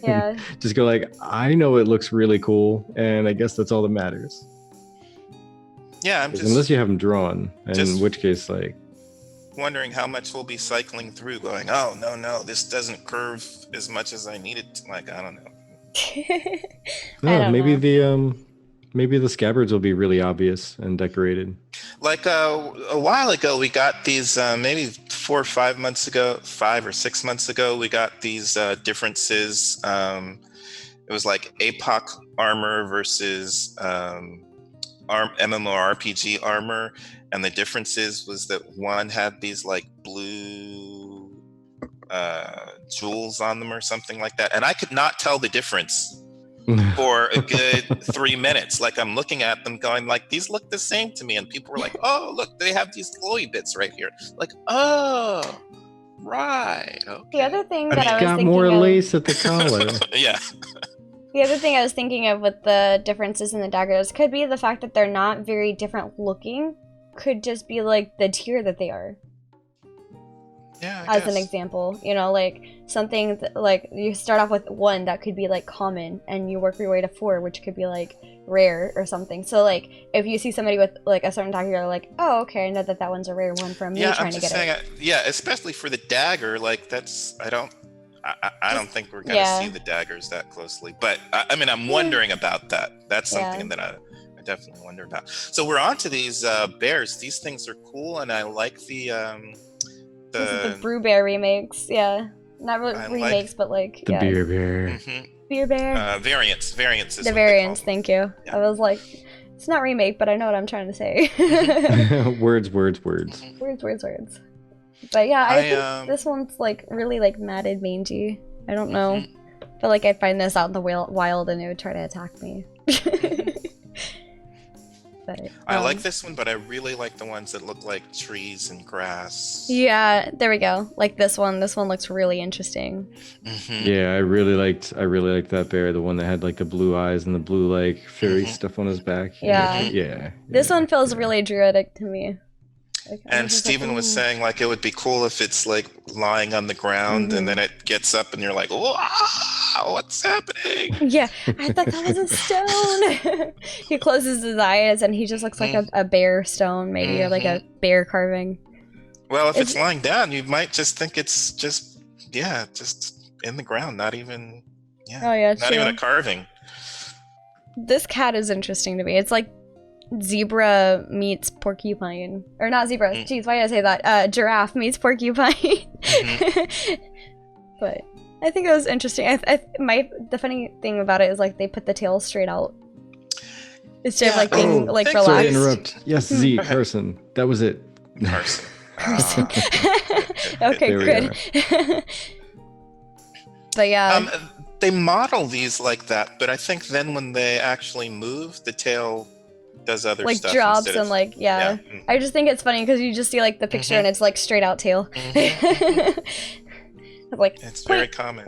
Yeah. Just go like, I know it looks really cool, and I guess that's all that matters. Yeah, I'm just... Unless you have them drawn, in which case, like... wondering how much we'll be cycling through, going, oh, no, this doesn't curve as much as I need it to. Like, I don't know. No, maybe the scabbards will be really obvious and decorated. Like a while ago, we got these maybe 5 or 6 months ago, we got these differences. It was like APOC armor versus MMORPG armor, and the differences was that one had these like blue jewels on them or something like that, and I could not tell the difference for a good 3 minutes. Like, I'm looking at them going like, these look the same to me, and people were like, oh, look, they have these glowy bits right here. Like, oh, right. Okay. The other thing that I was got thinking more of, lace at the collar. Yeah. The other thing I was thinking of with the differences in the daggers could be the fact that they're not very different looking. Could just be like the tier that they are. Yeah, as an example, you know, like something like you start off with 1 that could be like common, and you work your way to 4, which could be like rare or something. So like if you see somebody with like a certain dagger, you're like, oh, okay, I know that one's a rare one from me trying to get it. Yeah, especially for the dagger, like that's I don't think we're gonna see the daggers that closely. But I mean, I'm wondering about that. That's something that I definitely wonder about. So we're on to these bears. These things are cool, and I like the Brew Bear remakes, not really remakes, but like the beer bear. Mm-hmm. Beer bear. Variants. Is the variants. Thank you. Yeah. I was like, it's not remake, but I know what I'm trying to say. Words. Words. But yeah, I think this one's like really like matted mangy. I don't know. I feel like I'd find this out in the wild and it would try to attack me. But, I like this one, but I really like the ones that look like trees and grass. Yeah, there we go. Like this one. This one looks really interesting. Mm-hmm. Yeah, I really liked that bear, the one that had like the blue eyes and the blue like fairy stuff on his back. Yeah. This one feels really druidic to me. Like, and Steven was saying like it would be cool if it's like lying on the ground and then it gets up and you're like, wow, what's happening? Yeah, I thought that was a stone. He closes his eyes and he just looks like a bear stone, maybe, or like a bear carving. Well, if it's lying down, you might just think it's just in the ground, not even not even a carving. This cat is interesting to me. It's like zebra meets porcupine, or not zebra. Jeez, why did I say that? Giraffe meets porcupine. But I think it was interesting. The funny thing about it is like they put the tail straight out instead of like being like relaxed. Sorry to interrupt. Yes, Z Carson. That was it. Carson. Okay, good. But yeah. They model these like that, but I think then when they actually move, the tail does other like stuff. Like drops and like, I just think it's funny because you just see like the picture and it's like straight out tail. Like, it's very common.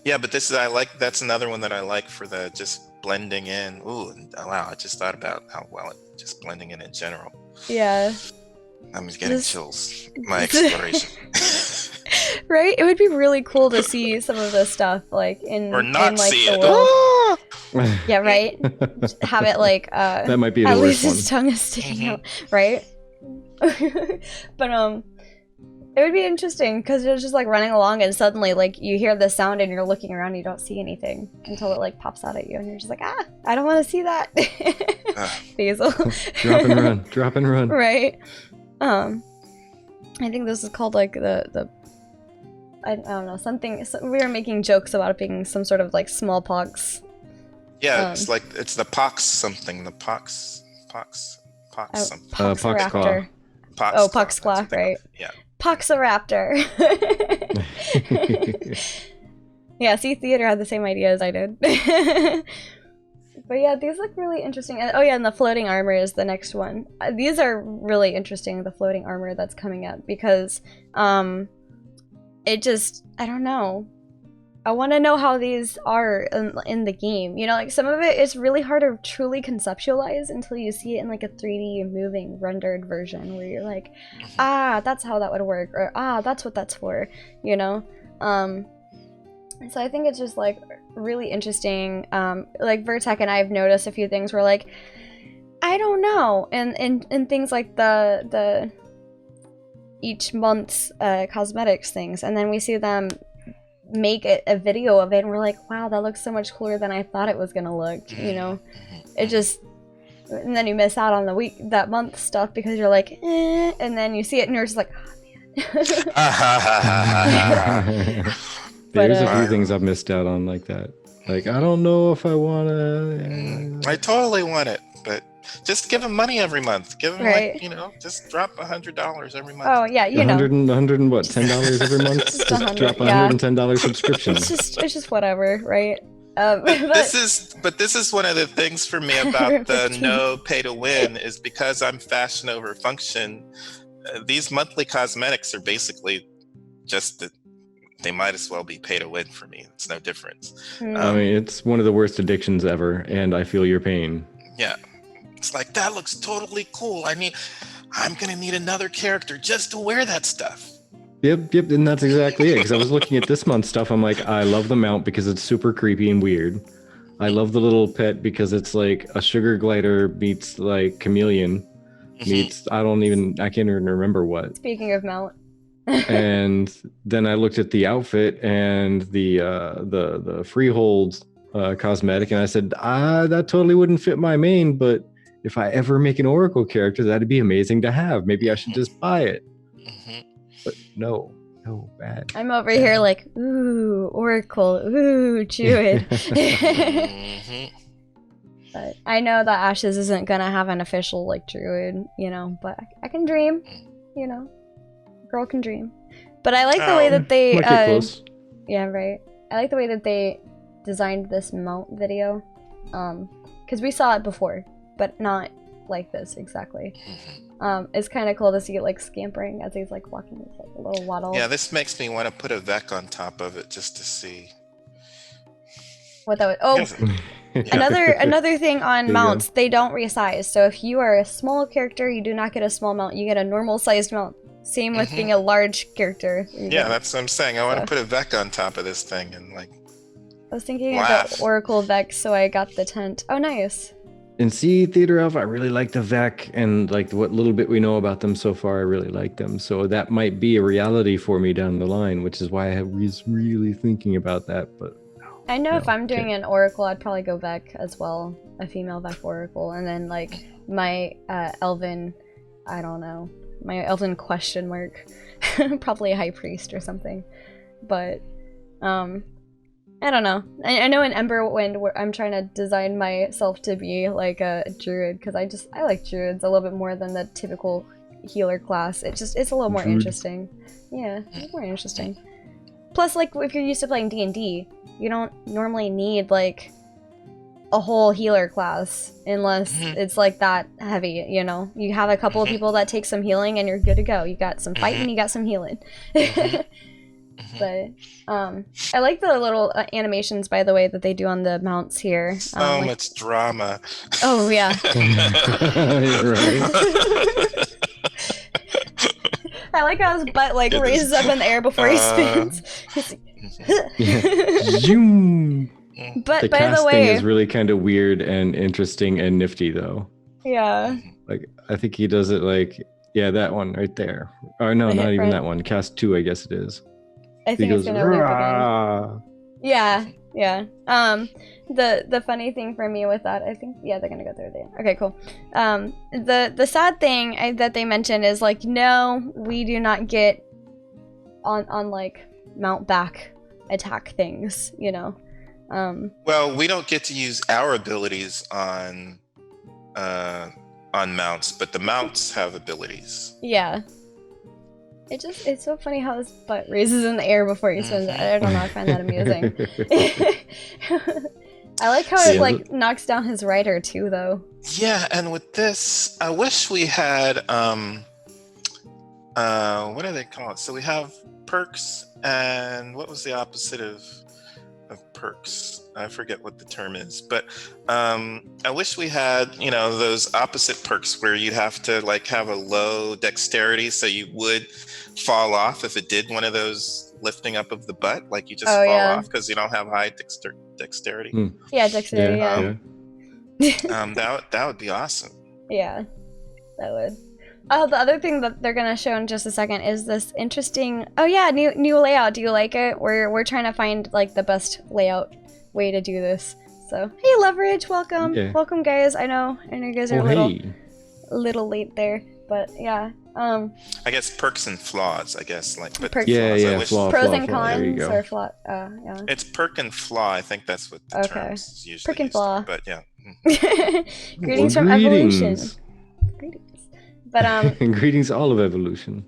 Yeah, but that's another one that I like for the just blending in. Ooh, wow, I just thought about how well it just blending in general. Yeah. I'm just getting chills. My exploration. Right? It would be really cool to see some of this stuff like in or not in, like, see the it. world. Yeah, right? Have it like that might be the at worst least one. his tongue is sticking out, right? But it would be interesting because you're just like running along and suddenly like you hear the sound and you're looking around and you don't see anything until it like pops out at you and you're just like, I don't want to see that. Basil. Drop and run. Right. I think this is called like the I don't know, something. We were making jokes about it being some sort of like smallpox. Yeah, it's like it's the pox something. The pox something. Poxraptor. Poxclaw, right? Yeah. Poxoraptor. Yeah, see, Theater had the same idea as I did. But yeah, these look really interesting. Oh yeah, and the floating armor is the next one. These are really interesting, the floating armor that's coming up, because it just, I don't know. I want to know how these are in the game. You know, like some of it is really hard to truly conceptualize until you see it in like a 3D moving rendered version where you're like, ah, that's how that would work, or ah, that's what that's for, you know? So I think it's just like really interesting. Like Virtek and I have noticed a few things where like, I don't know, and things like the each month's cosmetics things, and then we see them make a video of it and we're like, wow, that looks so much cooler than I thought it was gonna look, you know? It just, and then you miss out on that month stuff because you're like, eh, and then you see it and you're just like, oh man. There's a few things I've missed out on like that. Like, I don't know if I wanna... I totally want it, but just give them money every month. Give them, like, you know, just drop $100 every month. Oh yeah, you know. 100 and what, $10 every month? Just drop a $110 subscription. It's just whatever, right? This is one of the things for me about the no pay to win is because I'm fashion over function. These monthly cosmetics are basically just they might as well be pay to win for me. It's no difference. I mean, it's one of the worst addictions ever, and I feel your pain. Yeah. It's like, that looks totally cool. I'm gonna need another character just to wear that stuff. Yep, and that's exactly it. Because I was looking at this month's stuff, I'm like, I love the mount because it's super creepy and weird. I love the little pet because it's like a sugar glider meets like chameleon meets I can't even remember what. Speaking of mount. And then I looked at the outfit and the freehold cosmetic, and I said, that totally wouldn't fit my main, but if I ever make an Oracle character, that'd be amazing to have. Maybe I should just buy it. But no, bad. I'm over here like, ooh, Oracle, ooh, Druid. But I know that Ashes isn't gonna have an official like Druid, you know, but I can dream, you know. Girl can dream. But I like the way that they yeah, right. I like the way that they designed this mount video. Because we saw it before, but not like this exactly. It's kind of cool to see it like scampering as he's like walking with like a little waddle. Yeah, this makes me want to put a Vec on top of it just to see what that would. Oh, another thing on mounts, they don't resize. So if you are a small character, you do not get a small mount. You get a normal sized mount. Same with being a large character. Yeah, that's what I'm saying. I want to put a Vec on top of this thing and like. I was thinking about Oracle Vec, so I got the tent. Oh, nice. And see, Theater Elf, I really like the Vec, and like what little bit we know about them so far, I really like them. So that might be a reality for me down the line, which is why I was really thinking about that. But I know if I'm doing an Oracle, I'd probably go Vec as well, a female Vec Oracle, and then like my Elven, I don't know, my Elven question mark, probably a High Priest or something. But I don't know. I know in Emberwind I'm trying to design myself to be like a druid because I like druids a little bit more than the typical healer class. It's a little more interesting. Yeah, it's more interesting. Plus, like if you're used to playing D&D, you don't normally need like a whole healer class unless it's like that heavy. You know, you have a couple of people that take some healing and you're good to go. You got some fighting, you got some healing. But I like the little animations, by the way, that they do on the mounts here. So much drama. Oh yeah. Right. I like how his butt like raises up in the air before he spins. Zoom. But the by the way, thing is really kind of weird and interesting and nifty, though. Yeah. Like I think he does it like that one right there. Or no, not even that one. Cast 2, I guess it is. I think it's gonna loop again. Yeah. The funny thing for me with that, I think, they're gonna go through there. Okay, cool. The sad thing that they mentioned is like, no, we do not get on like mount back attack things, you know. Well, we don't get to use our abilities on mounts, but the mounts have abilities. Yeah. It's so funny how his butt raises in the air before he spins it. I don't know, I find that amusing. I like how it like knocks down his rider too, though. Yeah, and with this, I wish we had what do they call it? So we have perks, and what was the opposite of perks? I forget what the term is, but I wish we had, you know, those opposite perks where you'd have to like have a low dexterity, so you would fall off if it did one of those lifting up of the butt, like you just fall off because you don't have high dexterity. Yeah, dexterity. That would be awesome. Yeah, that would. Oh, the other thing that they're gonna show in just a second is this interesting. Oh yeah, new layout. Do you like it? We're trying to find like the best layout way to do this. So hey, Leverage, welcome, welcome guys. I know you guys are a little late there, but yeah. I guess perks and flaws. I guess like but perks, flaw, pros flaw, and cons or flaw. Yeah. It's perk and flaw. I think that's what the terms usually perk and flaw. But yeah. Greetings from Evolution. Greetings. But greetings all of Evolution.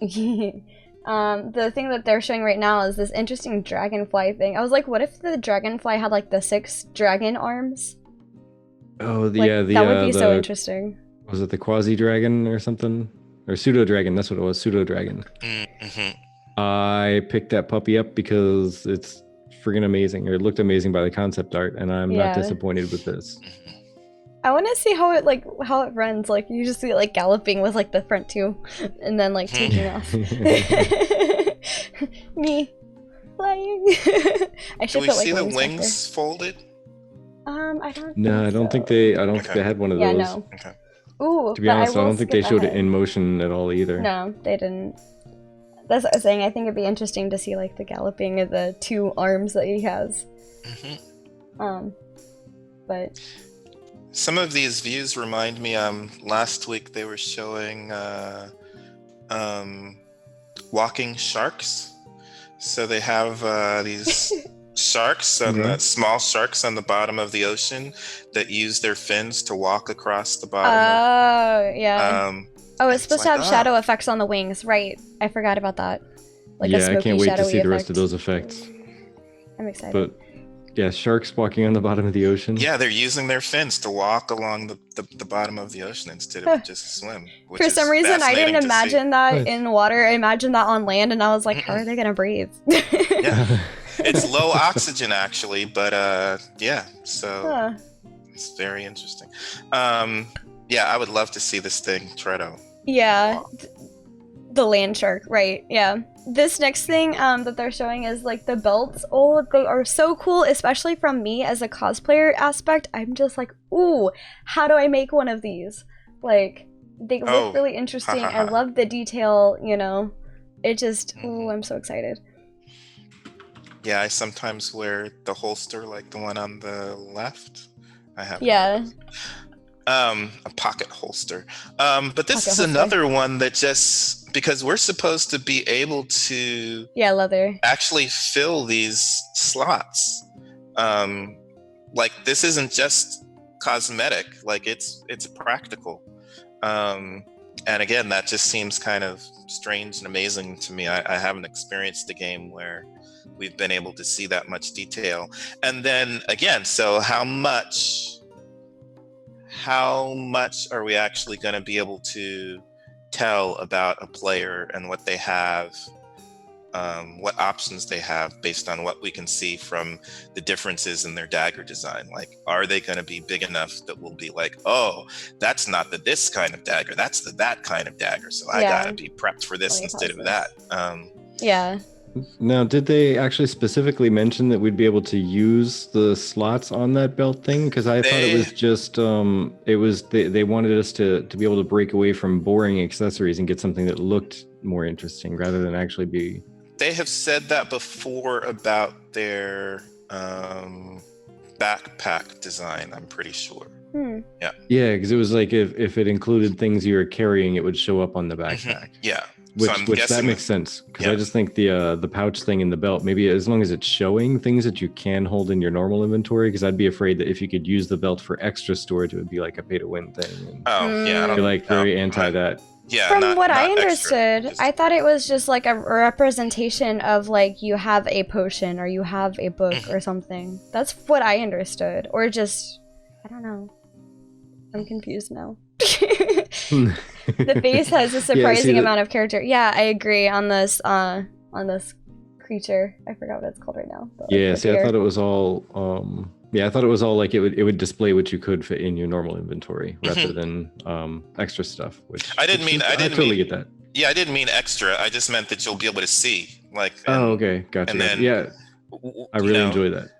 The thing that they're showing right now is this interesting dragonfly thing. I was like, what if the dragonfly had like the 6 dragon arms? Oh, that would be so interesting. Was it the quasi dragon or something, or pseudo dragon? That's what it was, pseudo dragon. I picked that puppy up because it's friggin' amazing, or it looked amazing by the concept art, and I'm not disappointed with this. I want to see how it runs. Like you just see it like galloping with like the front 2, and then like taking off. Me flying. I should put, like, see the wings folded? I don't. No, I don't think they had one of those. Yeah, no. Okay. Ooh, to be honest, I don't think they showed it in motion at all either. No, they didn't. That's what I was saying. I think it'd be interesting to see like the galloping of the 2 arms that he has. But some of these views remind me. Last week they were showing walking sharks. So they have these sharks and the small sharks on the bottom of the ocean that use their fins to walk across the bottom. It's supposed to have shadow effects on the wings, right? I forgot about that. Like I can't wait to see the rest of those effects. I'm excited. But yeah, sharks walking on the bottom of the ocean. Yeah, they're using their fins to walk along the bottom of the ocean instead of just swim. For some reason, I didn't imagine that in water. I imagined that on land, and I was like, how are they gonna breathe? Yeah. It's low oxygen actually, but so it's very interesting. I would love to see this thing try to the land shark, right? Yeah. This next thing that they're showing is like the belts. Oh, they are so cool, especially from me as a cosplayer aspect. I'm just like, ooh, how do I make one of these? Like, they look really interesting. I love the detail, you know. It just, I'm so excited. Yeah, I sometimes wear the holster like the one on the left. I have a pocket holster. But this is another one that just because we're supposed to be able to leather actually fill these slots. Like this isn't just cosmetic, like it's practical. And again, that just seems kind of strange and amazing to me. I haven't experienced a game where we've been able to see that much detail. And then again, so how much are we actually going to be able to tell about a player and what they have, what options they have based on what we can see from the differences in their dagger design? Like, are they going to be big enough that we'll be like, oh, that's not the this kind of dagger, that's the that kind of dagger, so I gotta be prepped for this instead of that. Now, did they actually specifically mention that we'd be able to use the slots on that belt thing? Because I thought it was just, they wanted us to be able to break away from boring accessories and get something that looked more interesting rather than actually be... They have said that before about their backpack design, I'm pretty sure. Yeah, because it was like if it included things you were carrying, it would show up on the backpack. Which that makes sense, because I just think the pouch thing in the belt, maybe as long as it's showing things that you can hold in your normal inventory, because I'd be afraid that if you could use the belt for extra storage, it would be like a pay to win thing. I don't you're like very anti that. Yeah, From not what I not extra. understood, Just I thought it was just like a representation of like you have a potion or you have a book or something. That's what I understood. Or just, I don't know. I'm confused now. The face has a surprising amount of character. Yeah, I agree on this creature. I forgot what it's called right now. But, like, Yeah, the see, I deer. thought it was all I thought it was all like it would display what you could fit in your normal inventory rather than extra stuff, which I didn't mean I totally get that. Yeah, I didn't mean extra. I just meant that you'll be able to see, like. Oh, okay, gotcha. And then, yeah, I really enjoy that.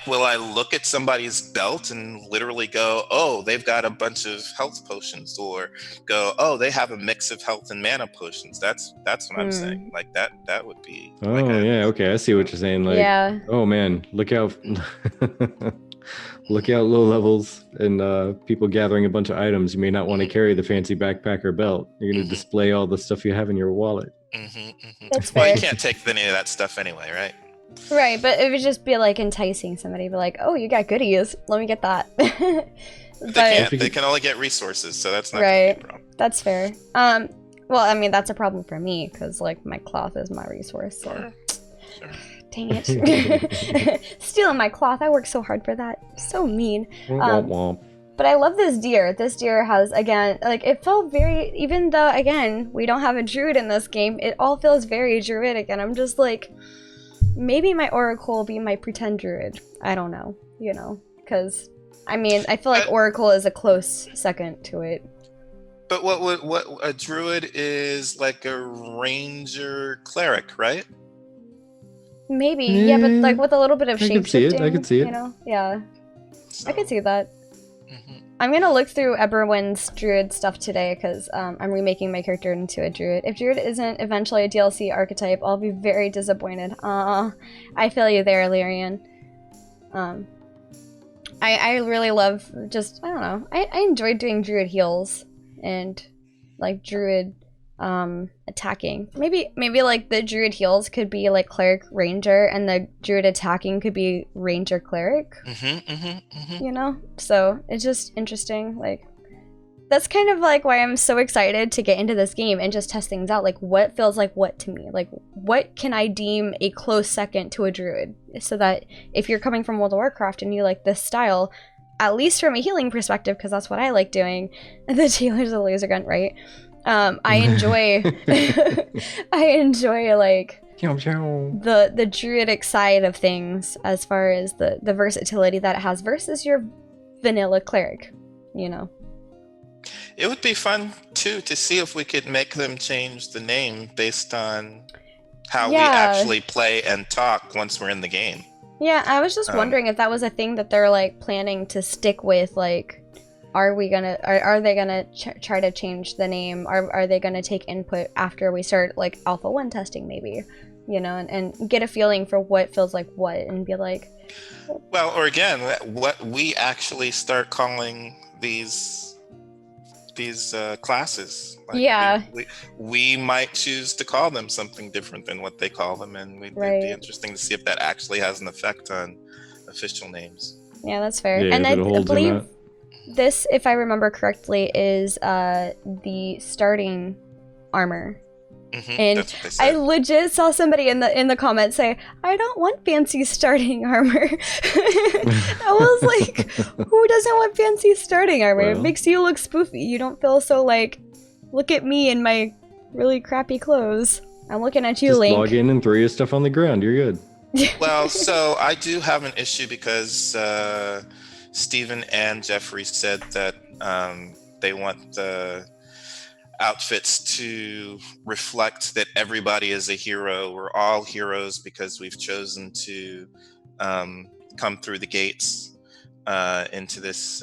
Will I look at somebody's belt and literally go, "Oh, they've got a bunch of health potions," or go, "Oh, they have a mix of health and mana potions." That's what I'm saying. Like that would be. Oh, like yeah, okay, I see what you're saying. Like, yeah. Oh man, look out! Look out, low levels and people gathering a bunch of items. You may not want to carry the fancy backpack or belt. You're going to display all the stuff you have in your wallet. That's Well, fair. you can't take any of that stuff anyway, right? Right, but it would just be like enticing somebody, be like, "Oh, you got goodies. Let me get that." They can only get resources, so that's not right. gonna be a problem. That's fair. Well, I mean, that's a problem for me because like my cloth is my resource. So, Sure. dang it, stealing my cloth. I worked so hard for that. So mean. But I love this deer. This deer has, again, like, it felt very, even though, again, we don't have a druid in this game, it all feels very druidic, and I'm just like, maybe my oracle will be my pretend druid. I don't know, because, I mean, I feel like oracle is a close second to it. But what a druid is like a ranger cleric, right? Maybe, yeah, but like with a little bit of shape-shifting. I could see it. Yeah. So, I could see that. I'm gonna look through Eberwin's druid stuff today because I'm remaking my character into a druid. If druid isn't eventually a DLC archetype, I'll be very disappointed. I feel you there, Lyrian. I really love just, I don't know. I enjoyed doing druid heals and like druid attacking. Maybe like the druid heals could be like cleric ranger and the druid attacking could be ranger cleric. So it's just interesting. Like that's kind of like why I'm so excited to get into this game and just test things out. Like what feels like what to me? Like what can I deem a close second to a druid? So that if you're coming from World of Warcraft and you like this style, at least from a healing perspective, because that's what I like doing. The Taylor's a laser gun, right? I enjoy I enjoy like the druidic side of things as far as the versatility that it has versus your vanilla cleric, It would be fun too to see if we could make them change the name based on how we actually play and talk once we're in the game. Yeah, I was just wondering if that was a thing that they're like planning to stick with. Like, are they gonna try to change the name? Are they gonna take input after we start like Alpha 1 testing, maybe, and get a feeling for what feels like what, and be like, well, or again, what we actually start calling these classes. Like we might choose to call them something different than what they call them, and it'd be interesting to see if that actually has an effect on official names. Yeah, that's fair. Yeah, and I believe this, if I remember correctly, is the starting armor. And I legit saw somebody in the comments say, "I don't want fancy starting armor." I was like, who doesn't want fancy starting armor? Well, it makes you look spoofy. You don't feel so like, look at me in my really crappy clothes. I'm looking at you, Link. Just log in and throw your stuff on the ground. You're good. Well, so I do have an issue because Stephen and Jeffrey said that they want the outfits to reflect that everybody is a hero. We're all heroes because we've chosen to come through the gates into this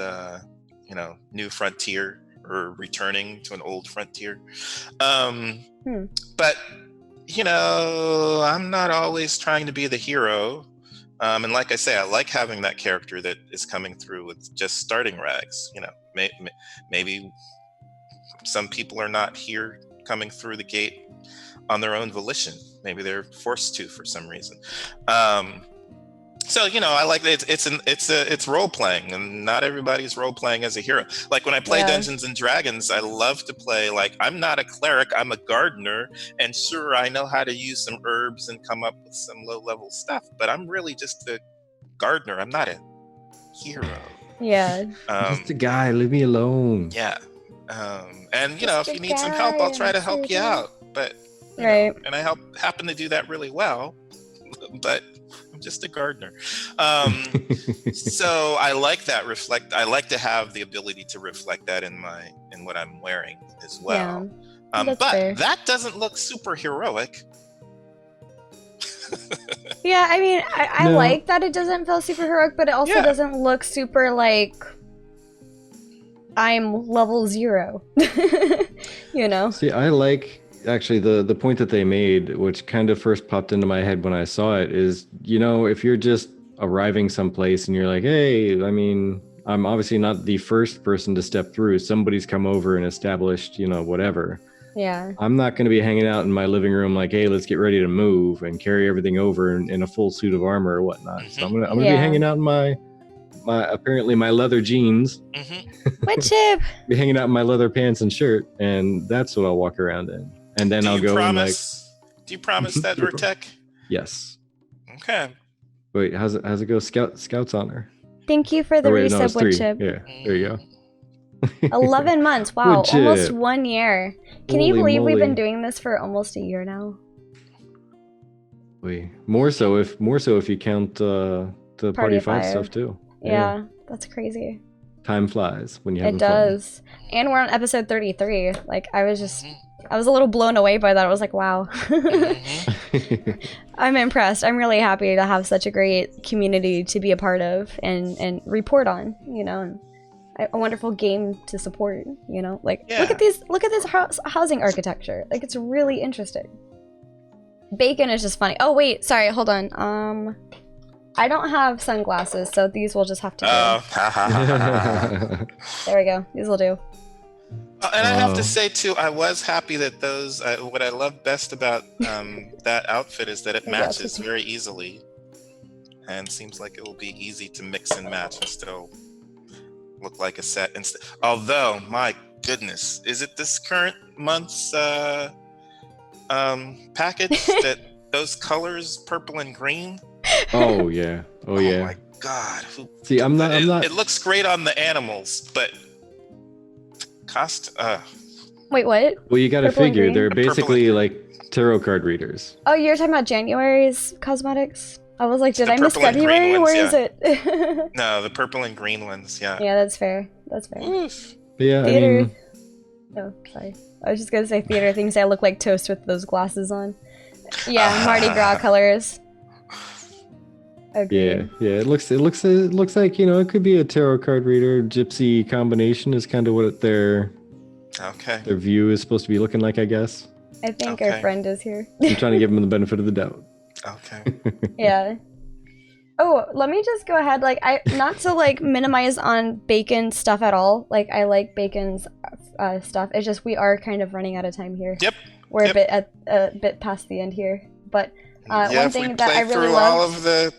new frontier, or returning to an old frontier. But I'm not always trying to be the hero. And like I say, I like having that character that is coming through with just starting rags. Maybe some people are not here coming through the gate on their own volition. Maybe they're forced to for some reason. So I like that it's role playing, and not everybody's role playing as a hero. Like when I play Dungeons and Dragons, I love to play like I'm not a cleric, I'm a gardener, and sure I know how to use some herbs and come up with some low level stuff, but I'm really just a gardener. I'm not a hero. Yeah. Just a guy, leave me alone. Yeah. And if you need some help, I'll try to help you out. But and I happen to do that really well. But I'm just a gardener. So I like that I like to have the ability to reflect that in what I'm wearing as well. But fair. That doesn't look super heroic. Yeah, I mean, I like that it doesn't feel super heroic, but it also doesn't look super like I'm level 0. See, I like actually the point that they made, which kind of first popped into my head when I saw it, is if you're just arriving someplace and you're like, hey, I mean, I'm obviously not the first person to step through. Somebody's come over and established, whatever. Yeah. I'm not going to be hanging out in my living room like, hey, let's get ready to move and carry everything over in a full suit of armor or whatnot. Mm-hmm. So I'm gonna be hanging out in my apparently my leather jeans. Mm-hmm. What chip? Be hanging out in my leather pants and shirt, and that's what I'll walk around in. And then I'll go promise, and do you promise that, Virtek? Yes. Okay. Wait, how's it go? Scouts honor. Thank you for the resub, wood chip. Yeah, there you go. 11 months. Wow, almost 1 year. Can you believe we've been doing this for almost a year now? More so if you count the Party 5 stuff too. Yeah, that's crazy. Time flies when you have fun. It does. And we're on episode 33. Like I was a little blown away by that. I was like, wow. I'm impressed. I'm really happy to have such a great community to be a part of and report on, and a wonderful game to support, look at this housing architecture. Like it's really interesting. Bacon is just funny. Oh wait, sorry, hold on. I don't have sunglasses, so these will just have to do. There we go. These will do. And I have to say too, I was happy that those. What I love best about that outfit is that it matches very easily, and seems like it will be easy to mix and match and still look like a set. Although, my goodness, is it this current month's package that those colors, purple and green? Oh yeah. Oh yeah. Oh my God. See, I'm not. It looks great on the animals, but Wait, what? Well, you got to figure they're basically like tarot card readers. Oh, you're talking about January's cosmetics? I was like, did I miss February? Where is it? No, the purple and green ones. Yeah. Yeah, that's fair. That's fair. Yeah, theater. Oh, sorry. I was just gonna say theater things. I look like toast with those glasses on. Yeah, Mardi Gras colors. Agreed. Yeah. It looks like it could be a tarot card reader gypsy combination is kind of what their view is supposed to be looking like, I guess. I think our friend is here. I'm trying to give him the benefit of the doubt. Okay. Yeah. Oh, let me just go ahead. Like, not to minimize on Bacon stuff at all. Like, I like Bacon's stuff. It's just we are kind of running out of time here. Yep. We're a bit past the end here, but one thing that I really love. All of the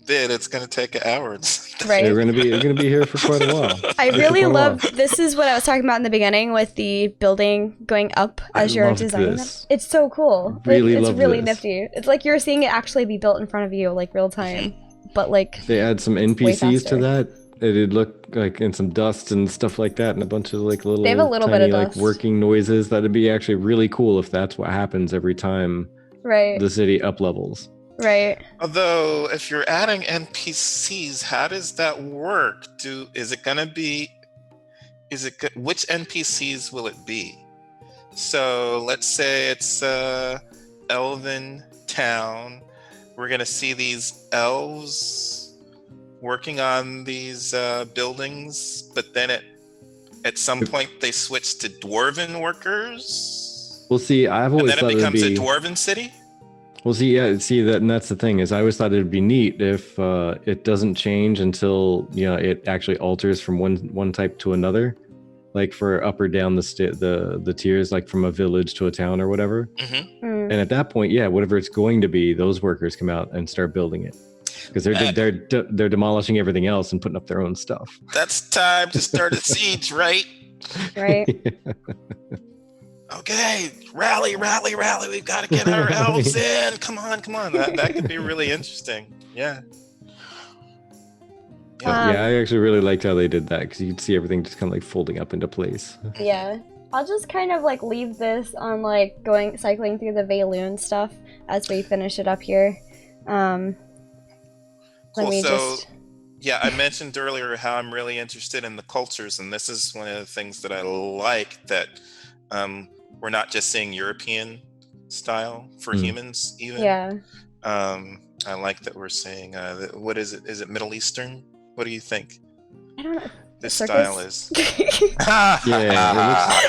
bit, it's going to take hours. Right. We're going to be here for quite a while. I really love. This is what I was talking about in the beginning with the building going up as you're designing them. It's so cool. It's really nifty. It's like you're seeing it actually be built in front of you, like real time. But they add some NPCs to that. It'd look like in some dust and stuff like that, and a bunch of little. They have a little tiny, bit of dust. Working noises. That'd be actually really cool if that's what happens every time. Right. The city up levels. Right. Although, if you're adding NPCs, how does that work? Which NPCs will it be? So let's say it's Elven Town. We're gonna see these elves working on these buildings, but then at some point they switch to dwarven workers. Well, see, I've always thought it becomes a dwarven city. Well, and that's the thing is I always thought it'd be neat if it doesn't change until it actually alters from one type to another, like for up or down the tiers, like from a village to a town or whatever. Mm-hmm. And at that point, whatever it's going to be, those workers come out and start building it. because they're demolishing everything else and putting up their own stuff. That's time to start a siege, right? Right. Okay, rally. We've got to get our elves in. Come on. That could be really interesting. Yeah. Yeah, I actually really liked how they did that because you could see everything just kind of like folding up into place. Yeah. I'll just kind of like leave this on like cycling through the Valoon stuff as we finish it up here. Cool. Yeah, I mentioned earlier how I'm really interested in the cultures, and this is one of the things that I like, that we're not just seeing European style for humans even. Yeah. I like that we're seeing what is it? Is it Middle Eastern? What do you think? I don't know. This Circus? Style is.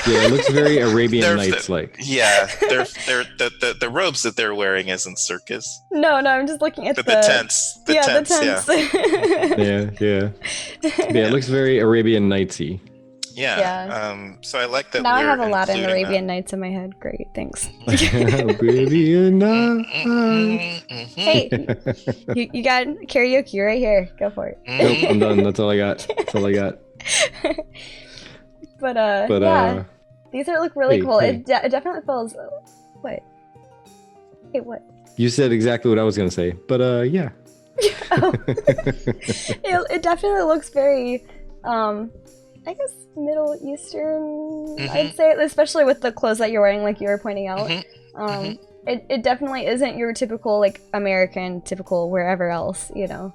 It looks very Arabian Nights like. Yeah, the robes that they're wearing isn't circus. No, I'm just looking at the tents. The tents. Yeah. It looks very Arabian Nightsy. Yeah. So I like that. Now I have a lot of Arabian Nights in my head. Great, thanks. Arabian Nights. Hey, you got karaoke right here. Go for it. Nope, I'm done. That's all I got. But yeah, these look really cool. Hey. It definitely feels. What? Hey, what? You said exactly what I was gonna say, but yeah. It definitely looks very, I guess, Middle Eastern. I'd say, especially with the clothes that you're wearing, like you were pointing out. It definitely isn't your typical like American, typical wherever else, you know.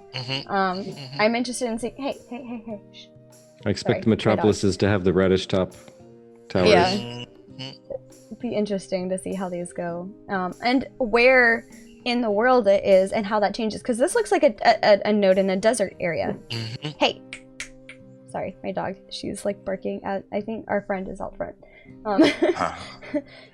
I'm interested in seeing. Hey. Shh. I expect the metropolises to have the radish top towers. Yeah. It'd be interesting to see how these go, and where in the world it is, and how that changes. Because this looks like a node in a desert area. Hey, sorry, my dog. She's like barking at. I think our friend is out front.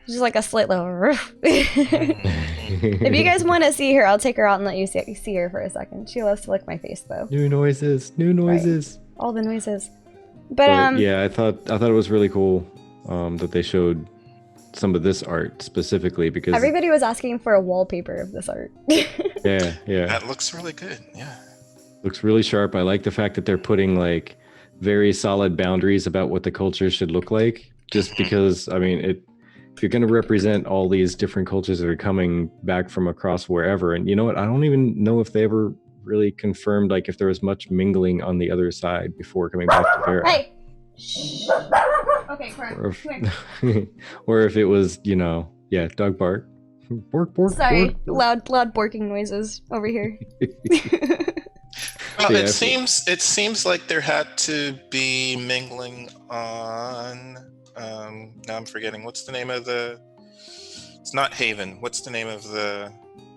She's like a slight little. If you guys want to see her, I'll take her out and let you see her for a second. She loves to lick my face though. New noises. Right. All the noises. But yeah, I thought it was really cool that they showed some of this art specifically, because everybody was asking for a wallpaper of this art. yeah. That looks really good. Yeah. Looks really sharp. I like the fact that they're putting like very solid boundaries about what the culture should look like, just because, I mean, if you're going to represent all these different cultures that are coming back from across wherever, and you know what, I don't even know if they ever really confirmed like if there was much mingling on the other side before coming back to Vera. Hey. Shh. Okay, correct. Or if it was, dog bark. Bork. Sorry, bork. loud barking noises over here. Well, it seems like there had to be mingling on. Now I'm forgetting what's the name of the. It's not Haven. What's the name of the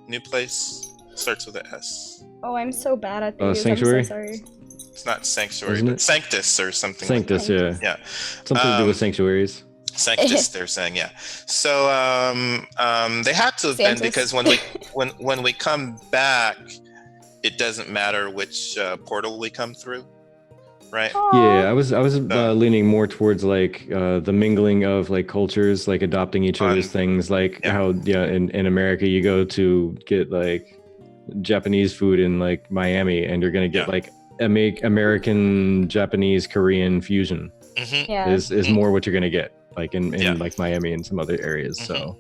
new place? Starts with a S. Oh, I'm so bad at these. Sanctuary? I'm so sorry. It's not Sanctuary, Isn't but it? Sanctus or something. Sanctus, like that. yeah. Yeah. Something to do with sanctuaries. Sanctus, they're saying, yeah. So they had to have been, because when we come back, it doesn't matter which portal we come through, right? Yeah, I was leaning more towards like the mingling of like cultures, like adopting each other's things, like how in America you go to get like Japanese food in like Miami, and you're gonna get like American, Japanese, Korean fusion. Is more what you're gonna get like in like Miami and some other areas. So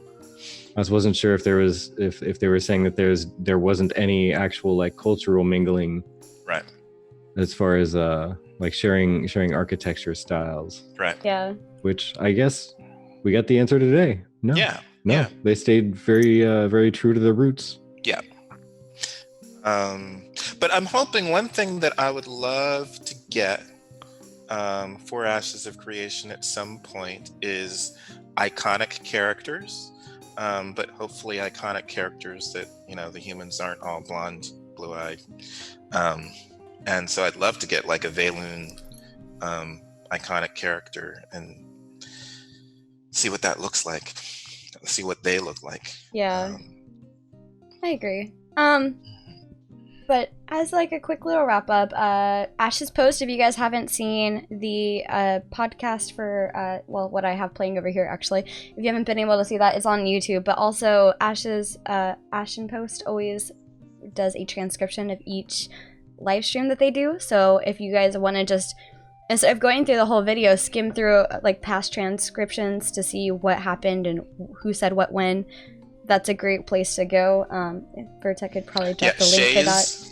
I wasn't sure if there was if they were saying that there wasn't any actual like cultural mingling, right? As far as like sharing architecture styles, right? Yeah. Which I guess we got the answer today. No. Yeah. No. Yeah. They stayed very true to their roots. Yeah. But I'm hoping one thing that I would love to get for Ashes of Creation at some point is iconic characters, but hopefully iconic characters that, the humans aren't all blonde, blue-eyed. And so I'd love to get like a Valoon iconic character and see what that looks like, see what they look like. Yeah. I agree. But as like a quick little wrap up, Ash's post, if you guys haven't seen the podcast for, what I have playing over here actually, if you haven't been able to see that, it's on YouTube, but also Ash's Ashen post always does a transcription of each live stream that they do. So if you guys want to just, instead of going through the whole video, skim through like past transcriptions to see what happened and who said what when, that's a great place to go. Virtek could probably drop the link for that.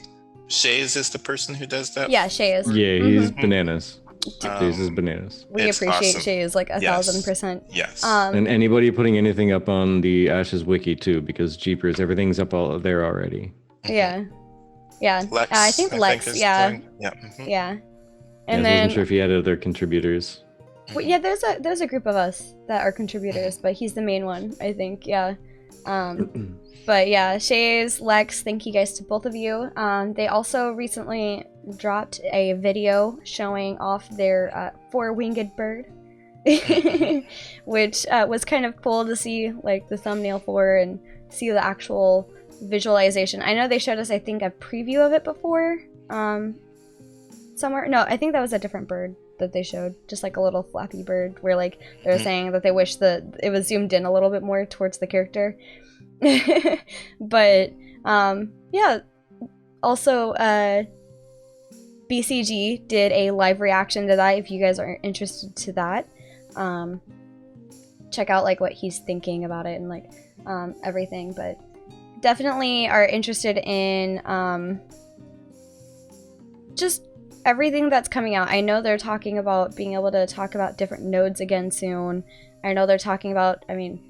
Shays is the person who does that? Yeah, Shays. Yeah, he's bananas. Shays is bananas. We appreciate awesome. Shays like 1,000%. Yes. And anybody putting anything up on the Ashes wiki too, because Jeepers, everything's up all there already. Yeah. Yeah. Lex, I think Lex, yeah. Yeah. Yeah. And then I wasn't sure if he had other contributors. Well, yeah, there's a group of us that are contributors, but he's the main one, I think. Yeah. But yeah, Shays, Lex, thank you guys to both of you. They also recently dropped a video showing off their four-winged bird, which was kind of cool to see, like the thumbnail for and see the actual visualization. I know they showed us, I think, a preview of it before, somewhere. No, I think that was a different bird that they showed, just like a little flappy bird, where like they were saying that they wish that it was zoomed in a little bit more towards the character. But yeah, also BCG did a live reaction to that. If you guys are interested to that, check out like what he's thinking about it and like everything. But definitely are interested in just everything that's coming out. I know they're talking about being able to talk about different nodes again soon. I know they're talking about, I mean,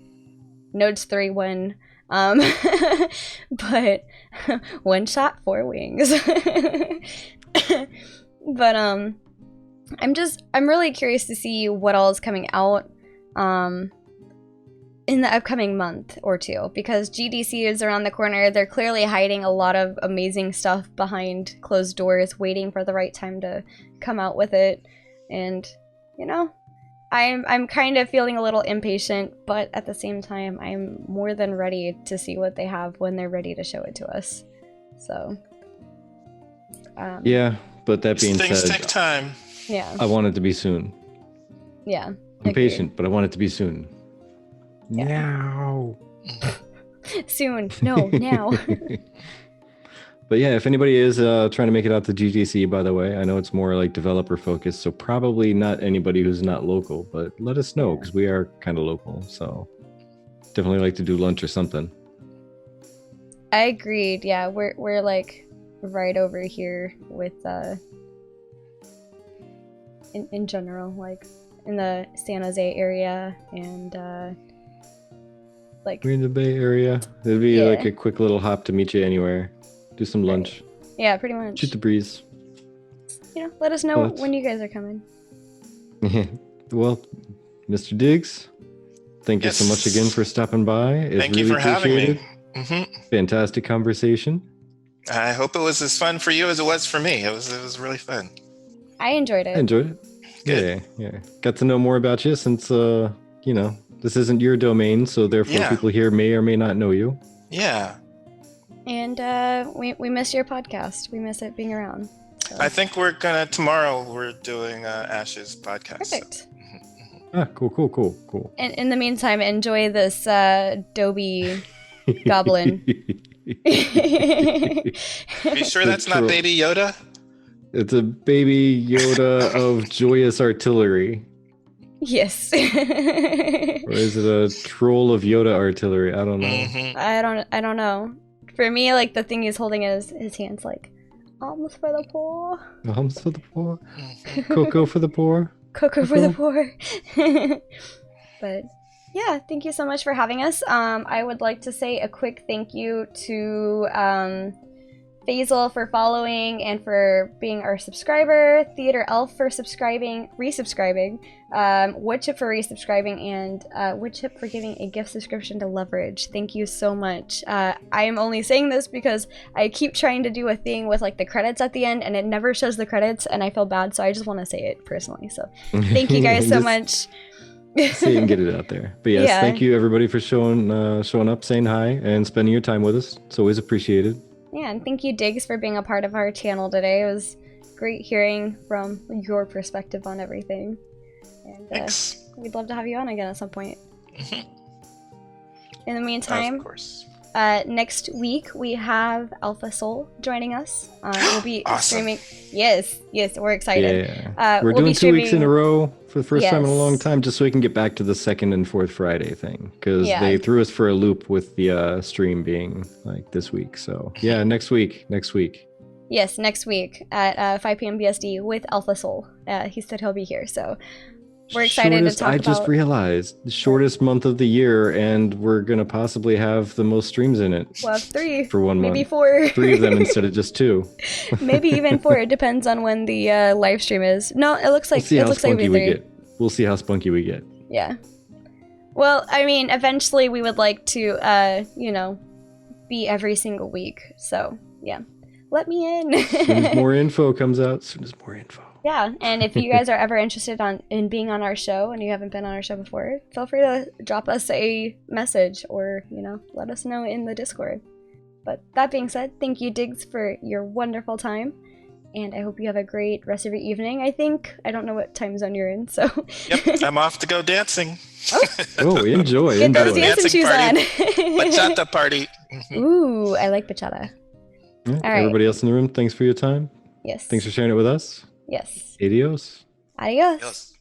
nodes 3 when but one shot, 4 wings. But I'm really curious to see what all is coming out in the upcoming month or two, because GDC is around the corner. They're clearly hiding a lot of amazing stuff behind closed doors, waiting for the right time to come out with it. And you know, I'm kind of feeling a little impatient, but at the same time, I'm more than ready to see what they have when they're ready to show it to us. So, yeah, but that being things said, take time. Yeah, I want it to be soon. Yeah, I'm patient, but I want it to be soon. Yeah. Now. Soon. No, now. But yeah, if anybody is trying to make it out to GTC, by the way, I know it's more like developer focused, so probably not anybody who's not local, but let us know because we are kind of local, so definitely like to do lunch or something. I agreed. Yeah, we're like right over here with in general, like in the San Jose area, and like we're in the Bay Area. It'd be like a quick little hop to meet you anywhere. Do some lunch. Yeah, pretty much. Shoot the breeze. You know, let us know when you guys are coming. Well, Mr. Dygz, thank you so much again for stopping by. It's Thank you for having me. Fantastic conversation. I hope it was as fun for you as it was for me. It was really fun. I enjoyed it. I enjoyed it. Good. Yeah. Got to know more about you since, you know, this isn't your domain, so therefore people here may or may not know you. Yeah. And we miss your podcast. We miss it being around. So. I think tomorrow we're doing Ash's podcast. Perfect. Ah, cool. And in the meantime, enjoy this Dobie goblin. Are you sure that's not Baby Yoda? It's a Baby Yoda of joyous artillery. Yes. Or is it a troll of Yoda artillery? I don't know. I don't know. For me, like the thing he's holding is his hands, like alms for the poor. Alms for the poor. Cocoa for the poor. Cocoa for the poor. But yeah, thank you so much for having us. I would like to say a quick thank you to Faisal for following and for being our subscriber, Theater Elf for resubscribing, Woodchip for resubscribing, and Woodchip for giving a gift subscription to Leverage. Thank you so much. I am only saying this because I keep trying to do a thing with like the credits at the end and it never shows the credits and I feel bad, so I just want to say it personally. So thank you guys so much. So you can get it out there. But yes, thank you everybody for showing up, saying hi, and spending your time with us. It's always appreciated. Yeah, and thank you, Dygz, for being a part of our channel today. It was great hearing from your perspective on everything. And we'd love to have you on again at some point. In the meantime, of course. next week we have Alpha Soul joining us. We'll be Awesome. streaming. Yes, we're excited. Yeah. We're we'll doing be 2 weeks in a streaming- row for the first time in a long Yes. time, just so we can get back to the second and fourth Friday thing, because Yeah. they threw us for a loop with the stream being like this week. So yeah, next week. Yes, next week at 5 p.m. BSD with Alpha Soul. He said he'll be here, so we're excited to talk I about. just realized the shortest month of the year, and we're gonna possibly have the most streams in it. We'll have 3 for 1 month. maybe 4. 3 of them instead of just 2. Maybe even 4. It depends on when the live stream is. No, it looks like We'll see it how looks like spunky it'll be we 3. get. We'll see how spunky we get. Yeah. Well, I mean, eventually we would like to, be every single week. So yeah, let me in. As soon as more info comes out. Yeah, and if you guys are ever interested in being on our show and you haven't been on our show before, feel free to drop us a message or, let us know in the Discord. But that being said, thank you, Dygz, for your wonderful time. And I hope you have a great rest of your evening. I don't know what time zone you're in, so. Yep, I'm off to go dancing. Oh, enjoy. Get those enjoy. dancing shoes party. on. Bachata party. Ooh, I like bachata. Yeah, All right. everybody else in the room, thanks for your time. Yes. Thanks for sharing it with us. Yes. Adios. Adios. Yes.